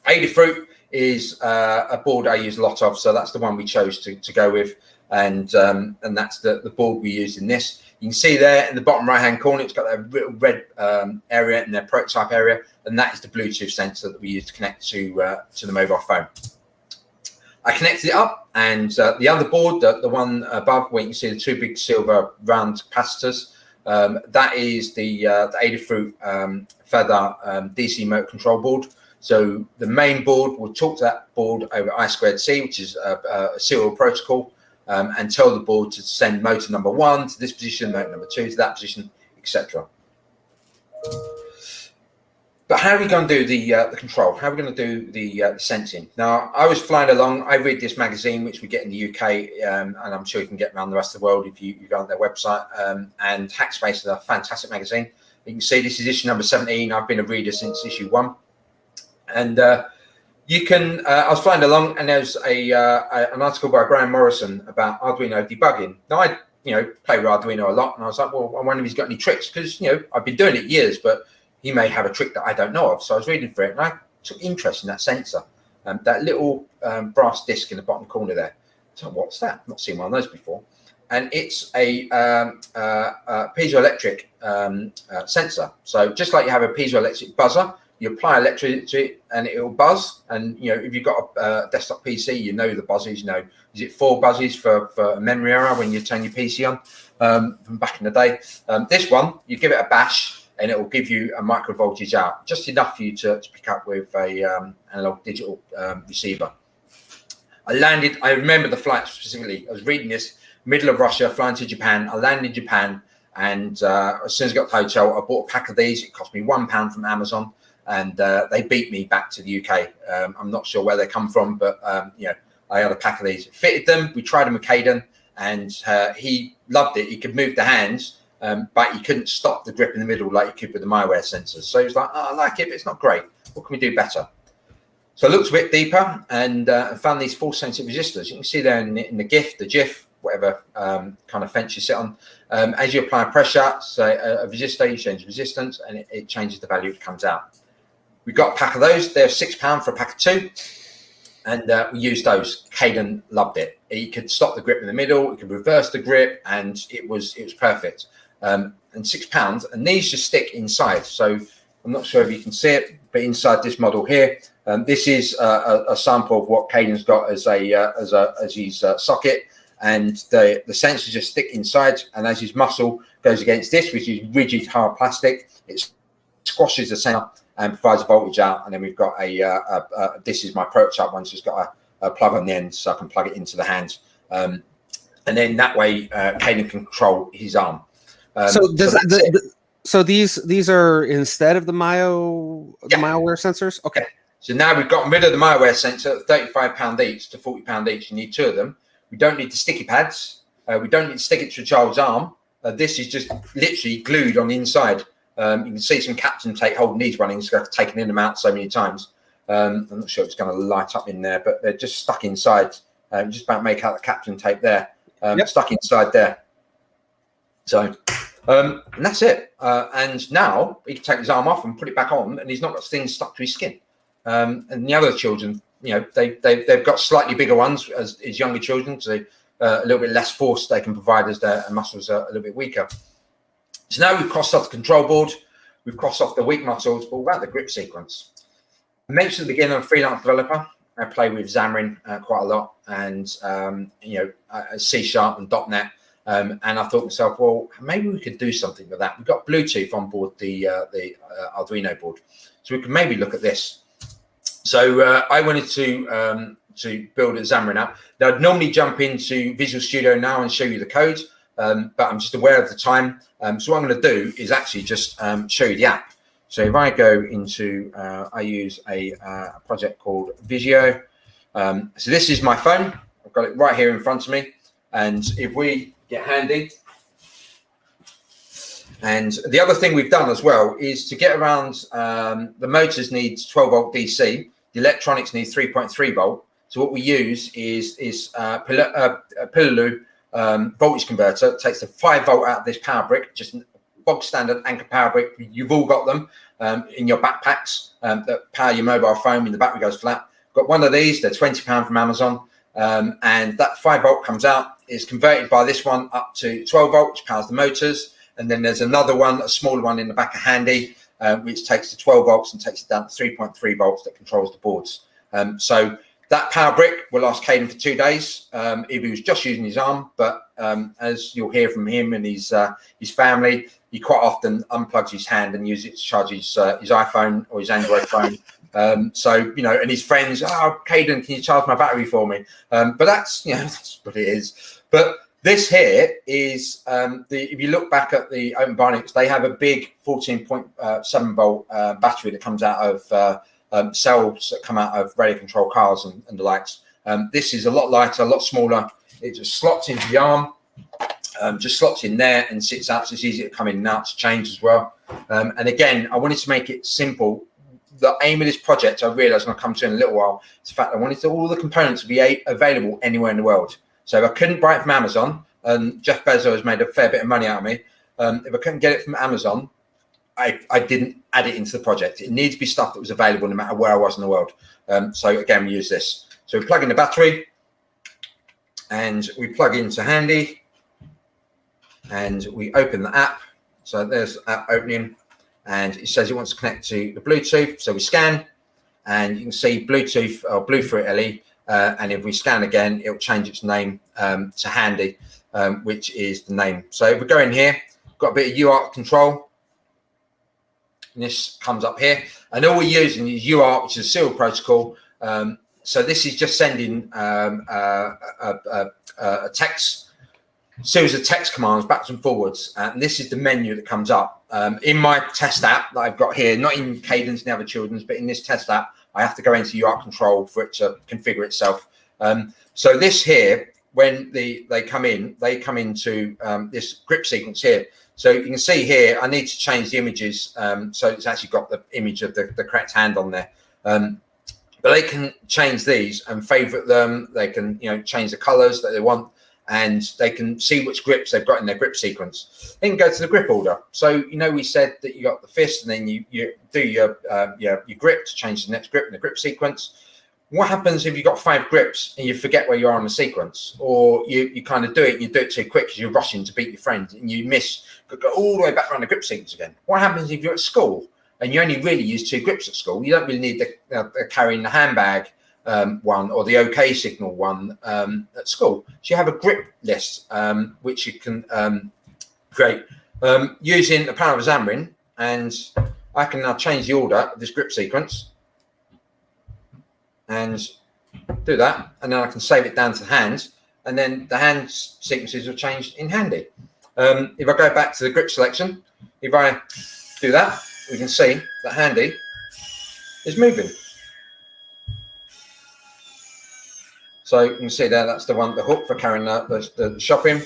Speaker 2: Adafruit is a board I use a lot of, so that's the one we chose to go with, and that's the board we used in this. You can see there in the bottom right hand corner, it's got that little red area in their prototype area, and that is the Bluetooth sensor that we use to connect to the mobile phone. I connected it up, and the other board, the one above where you can see the two big silver round capacitors, that is the Adafruit Feather DC motor control board. So the main board will talk to that board over I2C, which is a serial protocol, and tell the board to send motor number 1 to this position, motor number 2 to that position, etc. But how are we going to do the control? How are we going to do the sensing? Now, I was flying along. I read this magazine, which we get in the UK, and I'm sure you can get around the rest of the world if you go on their website. And Hackspace is a fantastic magazine. You can see this is issue number 17. I've been a reader since issue 1. And you can, I was flying along, and there's an article by Graham Morrison about Arduino debugging. Now, I play with Arduino a lot, and I was like, well, I wonder if he's got any tricks, because I've been doing it years, but he may have a trick that I don't know of. So I was reading for it, and I took interest in that sensor, that little brass disc in the bottom corner there. So what's that? I've not seen one of those before. And it's a piezoelectric sensor. So just like you have a piezoelectric buzzer, you apply electricity to it and it will buzz. And if you've got a desktop PC, the buzzes. Is it 4 buzzes for a memory error when you turn your PC on from back in the day? This one, you give it a bash, and it will give you a micro voltage out, just enough for you to pick up with a analog digital receiver. I remember the flight specifically. I was reading this, middle of Russia, flying to Japan. I landed in Japan, and as soon as I got to the hotel, I bought a pack of these. It cost me £1 from Amazon, and they beat me back to the UK. I'm not sure where they come from, but I had a pack of these. It fitted them. We tried them with Kaiden, and he loved it. He could move the hands, but he couldn't stop the grip in the middle like you could with the MyWare sensors. So he was like, I like it, but it's not great. What can we do better? So I looked a bit deeper and found these force sensitive resistors. You can see there in the GIF, whatever kind of fence you sit on. As you apply pressure, so a resistor, you change resistance, and it changes the value that comes out. We got a pack of those. They're £6 for a pack of 2. And we used those. Kaiden loved it. He could stop the grip in the middle. He could reverse the grip, and it was perfect. And £6. And these just stick inside. So I'm not sure if you can see it, but inside this model here, this is a sample of what Kaiden's got as his socket. And the sensors just stick inside. And as his muscle goes against this, which is rigid, hard plastic, it squashes the sensor and provides a voltage out. And then we've got this is my prototype one, so it's got a plug on the end, so I can plug it into the hand. And then that way, Kaiden can control his arm.
Speaker 3: So So these are instead of the malware sensors. Okay.
Speaker 2: So now we've gotten rid of the malware sensor at £35 each to £40 each. You need 2 of them. We don't need the sticky pads. We don't need to stick it to a child's arm. This is just literally glued on the inside. You can see some captain tape holding these running. It's got taken in them out so many times. I'm not sure if it's going to light up in there, but they're just stuck inside. Just about make out the captain tape there. Stuck inside there. So, and that's it. And now he can take his arm off and put it back on, and he's not got things stuck to his skin. And the other children, you know, they've got slightly bigger ones as younger children, so a little bit less force they can provide as their muscles are a little bit weaker. So now we've crossed off the control board, we've crossed off the weak muscles, but what about the grip sequence? I mentioned at the beginning I'm a freelance developer. I play with Xamarin quite a lot, and C# and .NET. And I thought to myself, well, maybe we could do something with that. We've got Bluetooth on board the Arduino board, so we could maybe look at this. So I wanted to build a Xamarin app. Now, I'd normally jump into Visual Studio now and show you the code, but I'm just aware of the time. So what I'm going to do is actually just show you the app. So if I go into, I use a project called Visio. So this is my phone. I've got it right here in front of me. And if we get handy, and the other thing we've done as well is to get around, the motors need 12 volt DC, the electronics need 3.3 volt. So what we use is Pillaroo voltage converter. It takes the 5 volt out of this power brick, just bog standard Anchor power brick. You've all got them in your backpacks that power your mobile phone when the battery goes flat. Got one of these, they're £20 from Amazon. And that 5 volt comes out, is converted by this one up to 12 volt, which powers the motors. And then there's another one, a smaller one in the back of Handy, which takes the 12 volts and takes it down to 3.3 volts that controls the boards. So that power brick will last Kaiden for 2 days if he was just using his arm. But as you'll hear from him and his family, he quite often unplugs his hand and uses it to charge his iPhone or his Android phone. So, you know, and his friends, oh, Kaiden, can you charge my battery for me? But that's, you know, that's what it is. But this here is, if you look back at the Umbreonix, they have a big 14.7 volt battery that comes out of cells that come out of radio control cars and the likes. This is a lot lighter, a lot smaller. It just slots into the arm, just slots in there and sits out. So it's easy to come in and out to change as well. And again, I wanted to make it simple. The aim of this project, I realised, and I'll come to in a little while, is the fact I wanted all the components to be available anywhere in the world. So if I couldn't buy it from Amazon, and Jeff Bezos has made a fair bit of money out of me, if I couldn't get it from Amazon, I didn't add it into the project. It needs to be stuff that was available no matter where I was in the world. So again, we use this. So we plug in the battery, and we plug into Handy, and we open the app. So there's app opening. And it says it wants to connect to the Bluetooth. So we scan, and you can see Bluetooth or Bluetooth LE. And if we scan again, it'll change its name to Handy, which is the name. So if we go in here, got a bit of UART Control. And this comes up here. And all we're using is UART, which is a serial protocol. So this is just sending a text, series of text commands backwards and forwards. And this is the menu that comes up. In my test app that I've got here, not in Kaiden's and the other children's, but in this test app, I have to go into UART Control for it to configure itself. So this here, when they come into this grip sequence here. So you can see here, I need to change the images. So it's actually got the image of the correct hand on there. But they can change these and favorite them. They can, you know, change the colors that they want, and they can see which grips they've got in their grip sequence. Then go to the grip order. So, you know, we said that you got the fist, and then you do your grip to change the next grip in the grip sequence. What happens if you've got 5 grips and you forget where you are on the sequence, or you kind of do it and you do it too quick because you're rushing to beat your friend and you miss, go all the way back around the grip sequence again? What happens if you're at school and you only really use 2 grips at school? You don't really need the carrying the handbag one or the OK signal one at school. So you have a grip list which you can create using the power of Xamarin, and I can now change the order of this grip sequence and do that, and then I can save it down to hand, and then the hand sequences are changed in Handy. If I go back to the grip selection, if I do that, we can see that Handy is moving. So you can see there, that's the one, the hook for carrying the shopping.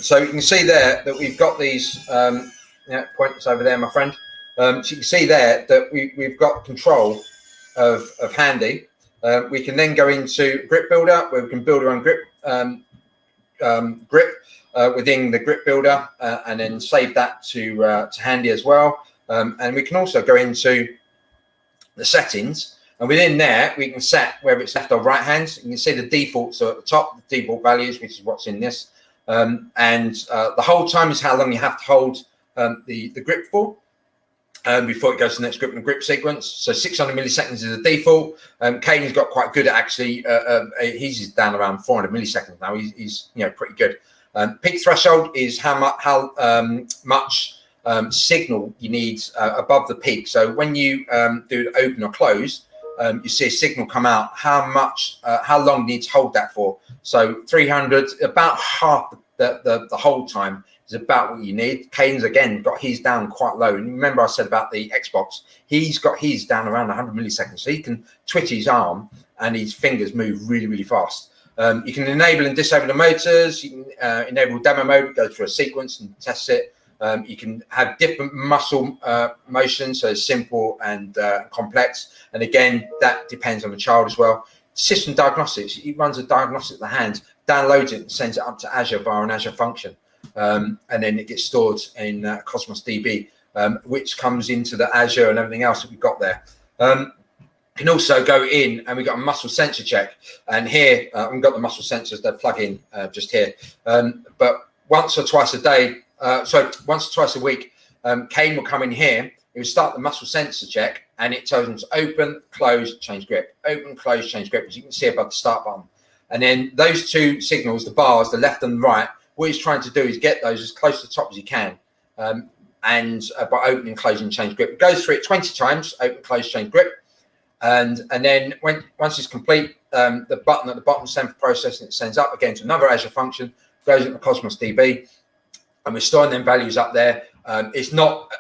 Speaker 2: So you can see there that we've got these pointers over there, my friend. So you can see there that we've got control of Handy. We can then go into Grip Builder, where we can build our own grip within the Grip Builder, and then save that to Handy as well. And we can also go into the settings. And within there, we can set whether it's left or right hand. You can see the defaults are at the top, the default values, which is what's in this. And the hold time is how long you have to hold the grip for before it goes to the next grip and grip sequence. So 600 milliseconds is the default. Kaiden's got quite good at actually. He's down around 400 milliseconds now. He's pretty good. Peak threshold is how much signal you need above the peak. So when you do open or close, you see a signal come out, how long you need to hold that for. So 300, about half the hold time is about what you need. Kaiden's again got his down quite low. And remember I said about the Xbox, he's got his down around 100 milliseconds. So he can twitch his arm and his fingers move really, really fast. You can enable and disable the motors. You can enable demo mode, go through a sequence and test it. You can have different muscle motions, so simple and complex. And again, that depends on the child as well. System diagnostics, it runs a diagnostic of the hand, downloads it and sends it up to Azure via an Azure function. And then it gets stored in Cosmos DB, which comes into the Azure and everything else that we've got there. You can also go in and we've got a muscle sensor check. And here, we've got the muscle sensors, they plug in just here. But once or twice a day, once or twice a week, Kaiden will come in here. He will start the muscle sensor check, and it tells him to open, close, change grip, open, close, change grip, as you can see above the start button. And then those two signals, the bars, the left and the right, what he's trying to do is get those as close to the top as he can, and by opening, closing, change grip. It goes through it 20 times, open, close, change grip, and then once it's complete, the button at the bottom sends for processing. It sends up again to another Azure function, goes into Cosmos DB. And we're storing them values up there. It's not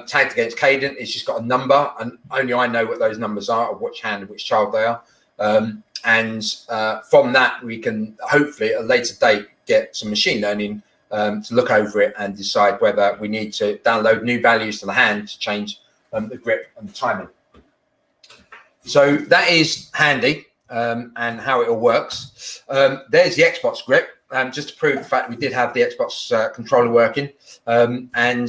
Speaker 2: tagged against Kaiden. It's just got a number, and only I know what those numbers are, of which hand, of which child they are. And from that, we can hopefully at a later date get some machine learning to look over it and decide whether we need to download new values to the hand to change the grip and the timing. So that is Handy and how it all works. There's the Xbox grip. Just to prove the fact we did have the Xbox controller working, and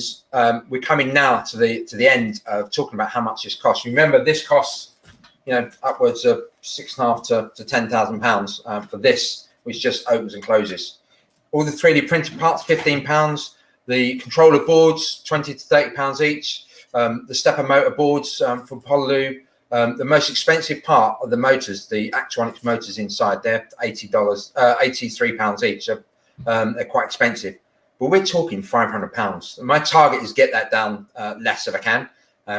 Speaker 2: we're coming now to the end of talking about how much this costs. Remember, this costs upwards of £6,500 to £10,000 for this, which just opens and closes. All the 3D printed parts, £15. The controller boards, £20 to £30 each. The stepper motor boards from Pololu. The most expensive part of the motors, the Umbreonix motors inside, they're £83 each. So, they're quite expensive, but we're talking £500. My target is get that down less if I can.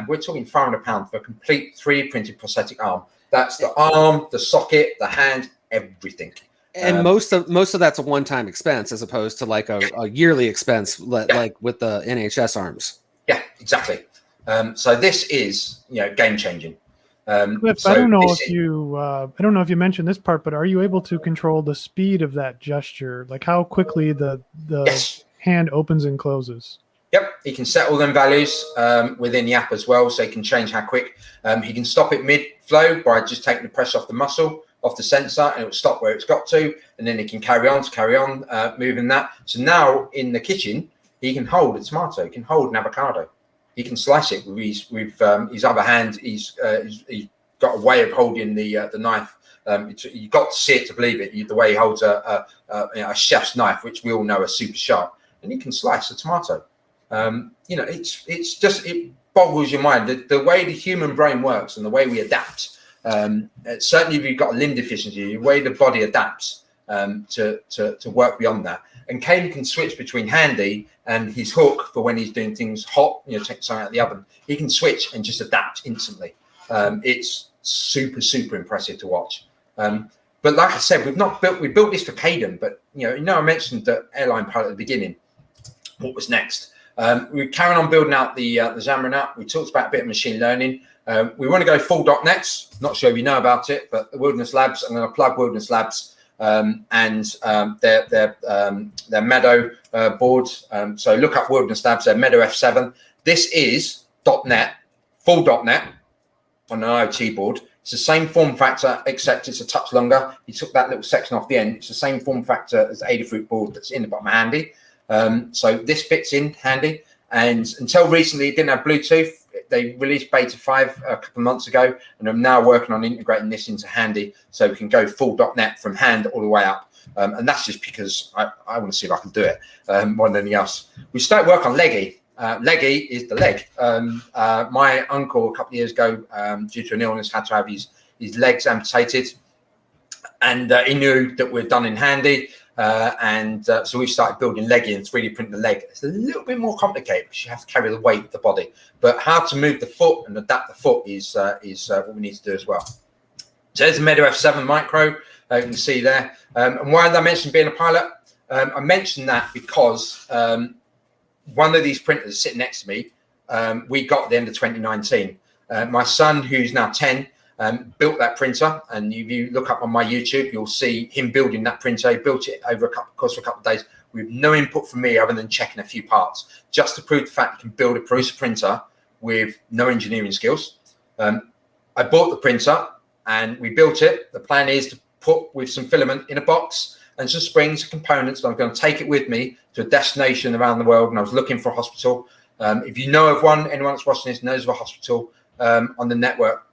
Speaker 2: We're talking £500 for a complete 3D printed prosthetic arm. That's the arm, the socket, the hand, everything.
Speaker 3: And most of that's a one-time expense as opposed to like a yearly expense, like with the NHS arms.
Speaker 2: Yeah, exactly. So this is game changing.
Speaker 1: Cliff, I don't know if you mentioned this part, but are you able to control the speed of that gesture, like how quickly the
Speaker 2: Yes.
Speaker 1: hand opens and closes?
Speaker 2: Yep, he can set all them values within the app as well, so he can change how quick. He can stop it mid-flow by just taking the pressure off the muscle, off the sensor, and it will stop where it's got to, and then he can carry on moving that. So now in the kitchen, he can hold a tomato, he can hold an avocado. He can slice it with his other hand. He's got a way of holding the knife. You've got to see it to believe it. The way he holds a chef's knife, which we all know are super sharp, and he can slice a tomato. It boggles your mind the way the human brain works and the way we adapt. Certainly, if you've got a limb deficiency, the way the body adapts to work beyond that. And Kaiden can switch between Handy and his hook for when he's doing things hot, take something out of the oven. He can switch and just adapt instantly. It's super, super impressive to watch. But like I said, we built this for Kaiden, but I mentioned the airline pilot at the beginning. what was next? We're carrying on building out the Xamarin app. We talked about a bit of machine learning. We want to go full .NET. Not sure if you know about it, but the Wilderness Labs, I'm going to plug Wilderness Labs and their Meadow board. So look up Wilderness Labs, their Meadow F7. This is .NET, full .NET on an IoT board. It's the same form factor, except it's a touch longer. You took that little section off the end. It's the same form factor as the Adafruit board that's in the bottom of Handy. So this fits in handy. And until recently, it didn't have Bluetooth. They released beta 5 a couple of months ago, and I'm now working on integrating this into Handy so we can go full .NET from hand all the way up. And that's just because I want to see if I can do it more than anything else. We started work on Leggy. Leggy is the leg. My uncle a couple of years ago, due to an illness, had to have his legs amputated, and he knew that we're done in Handy. So we've started building Leggy and 3D printing the leg. It's a little bit more complicated because you have to carry the weight of the body, but how to move the foot and adapt the foot is what we need to do as well. So there's a Meadow F7 Micro, you can see there. And why did I mention being a pilot? I mentioned that because one of these printers sitting next to me, we got at the end of 2019. My son, who's now 10, built that printer, and if you look up on my YouTube, you'll see him building that printer. He built it over course of a couple of days with no input from me other than checking a few parts, just to prove the fact you can build a Prusa printer with no engineering skills. I bought the printer and we built it. The plan is to put with some filament in a box and some springs and components. I'm going to take it with me to a destination around the world, and I was looking for a hospital. If you know of one, anyone that's watching this knows of a hospital on the network,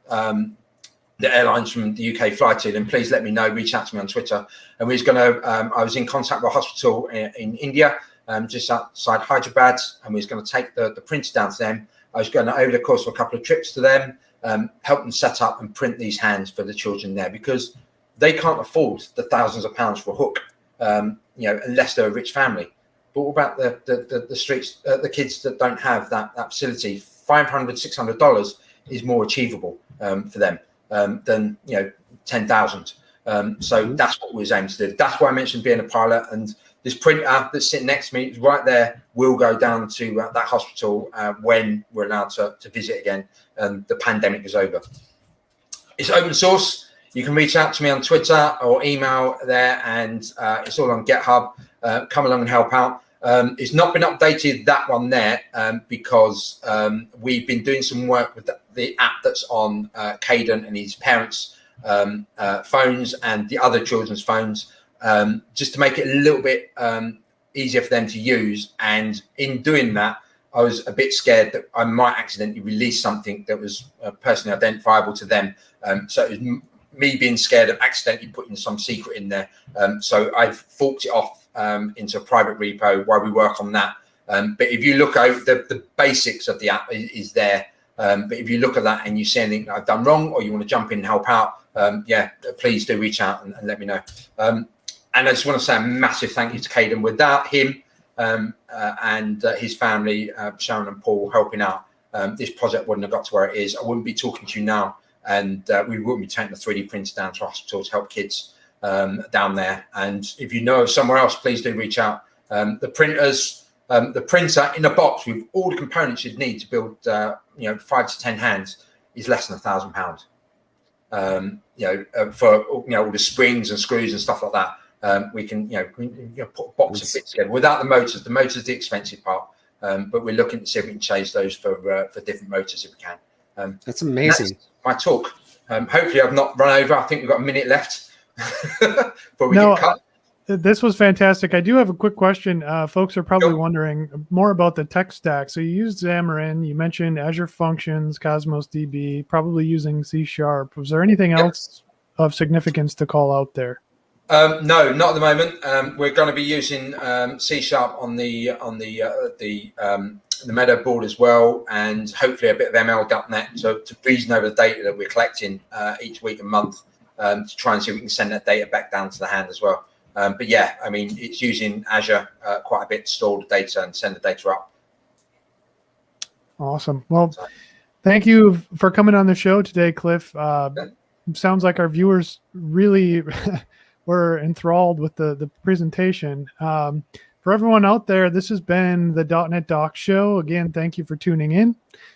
Speaker 2: the airlines from the UK fly to, then please let me know. Reach out to me on Twitter. And we was going to. I was in contact with a hospital in India, just outside Hyderabad, and we was going to take the printer down to them. I was going to, over the course of a couple of trips to them, help them set up and print these hands for the children there, because they can't afford the thousands of pounds for a hook, unless they're a rich family. But what about the streets, the kids that don't have that facility? $500, $600 is more achievable for them than 10,000. So that's what we was aiming to do. That's why I mentioned being a pilot. And this printer that's sitting next to me, right there, will go down to that hospital when we're allowed to visit again and the pandemic is over. It's open source. You can reach out to me on Twitter or email there, and it's all on GitHub. Come along and help out. It's not been updated, that one there, because we've been doing some work with the app that's on Kaiden and his parents' phones and the other children's phones, just to make it a little bit easier for them to use. And in doing that, I was a bit scared that I might accidentally release something that was personally identifiable to them. So it was me being scared of accidentally putting some secret in there. So I've forked it off into a private repo while we work on that. But if you look over the basics of the app is there. But if you look at that and you see anything that I've done wrong, or you want to jump in and help out, please do reach out and let me know. And I just want to say a massive thank you to Kaiden. Without him and his family, Sharon and Paul, helping out, this project wouldn't have got to where it is. I wouldn't be talking to you now, and we wouldn't be taking the 3D printer down to hospitals to help kids down there. And if you know of somewhere else, please do reach out. The printer in a box with all the components you'd need to build 5 to 10 hands is less than £1,000. For all the springs and screws and stuff like that, we can put a box of bits together without the motors. The motor's the expensive part, but we're looking to see if we can change those for different motors if we can.
Speaker 3: That's amazing.
Speaker 2: That's my talk. Hopefully I've not run over. I think we've got a minute left before we get cut.
Speaker 1: This was fantastic. I do have a quick question. Folks are probably wondering more about the tech stack. So you used Xamarin, you mentioned Azure Functions, Cosmos DB, probably using C#. Was there anything else of significance to call out there?
Speaker 2: No, not at the moment. We're going to be using C# on the Meadow board as well, and hopefully a bit of ML.NET to reason over the data that we're collecting each week and month, to try and see if we can send that data back down to the hand as well. But yeah, I mean, it's using Azure quite a bit to store the data and send the data up.
Speaker 1: Awesome. Well, thank you for coming on the show today, Cliff. Sounds like our viewers really were enthralled with the presentation. For For everyone out there, this has been the .NET Doc Show. Again, thank you for tuning in.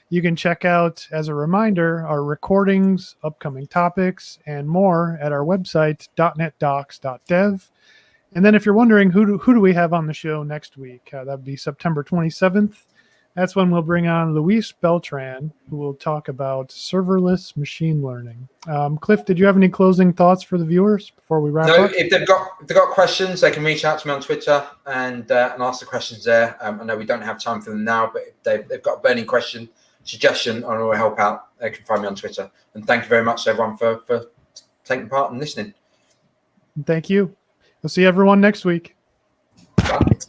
Speaker 1: You can check out, as a reminder, our recordings, upcoming topics, and more at our website, .NETDocs.dev. And then if you're wondering who do we have on the show next week, that would be September 27th. That's when we'll bring on Luis Beltran, who will talk about serverless machine learning. Cliff, did you have any closing thoughts for the viewers before we wrap up?
Speaker 2: If they've got questions, they can reach out to me on Twitter and ask the questions there. I know we don't have time for them now, but if they've got a burning question, suggestion, or will help out, they can find me on Twitter. And thank you very much, everyone, for taking part and listening.
Speaker 1: Thank you. We'll see everyone next week.
Speaker 4: Bye.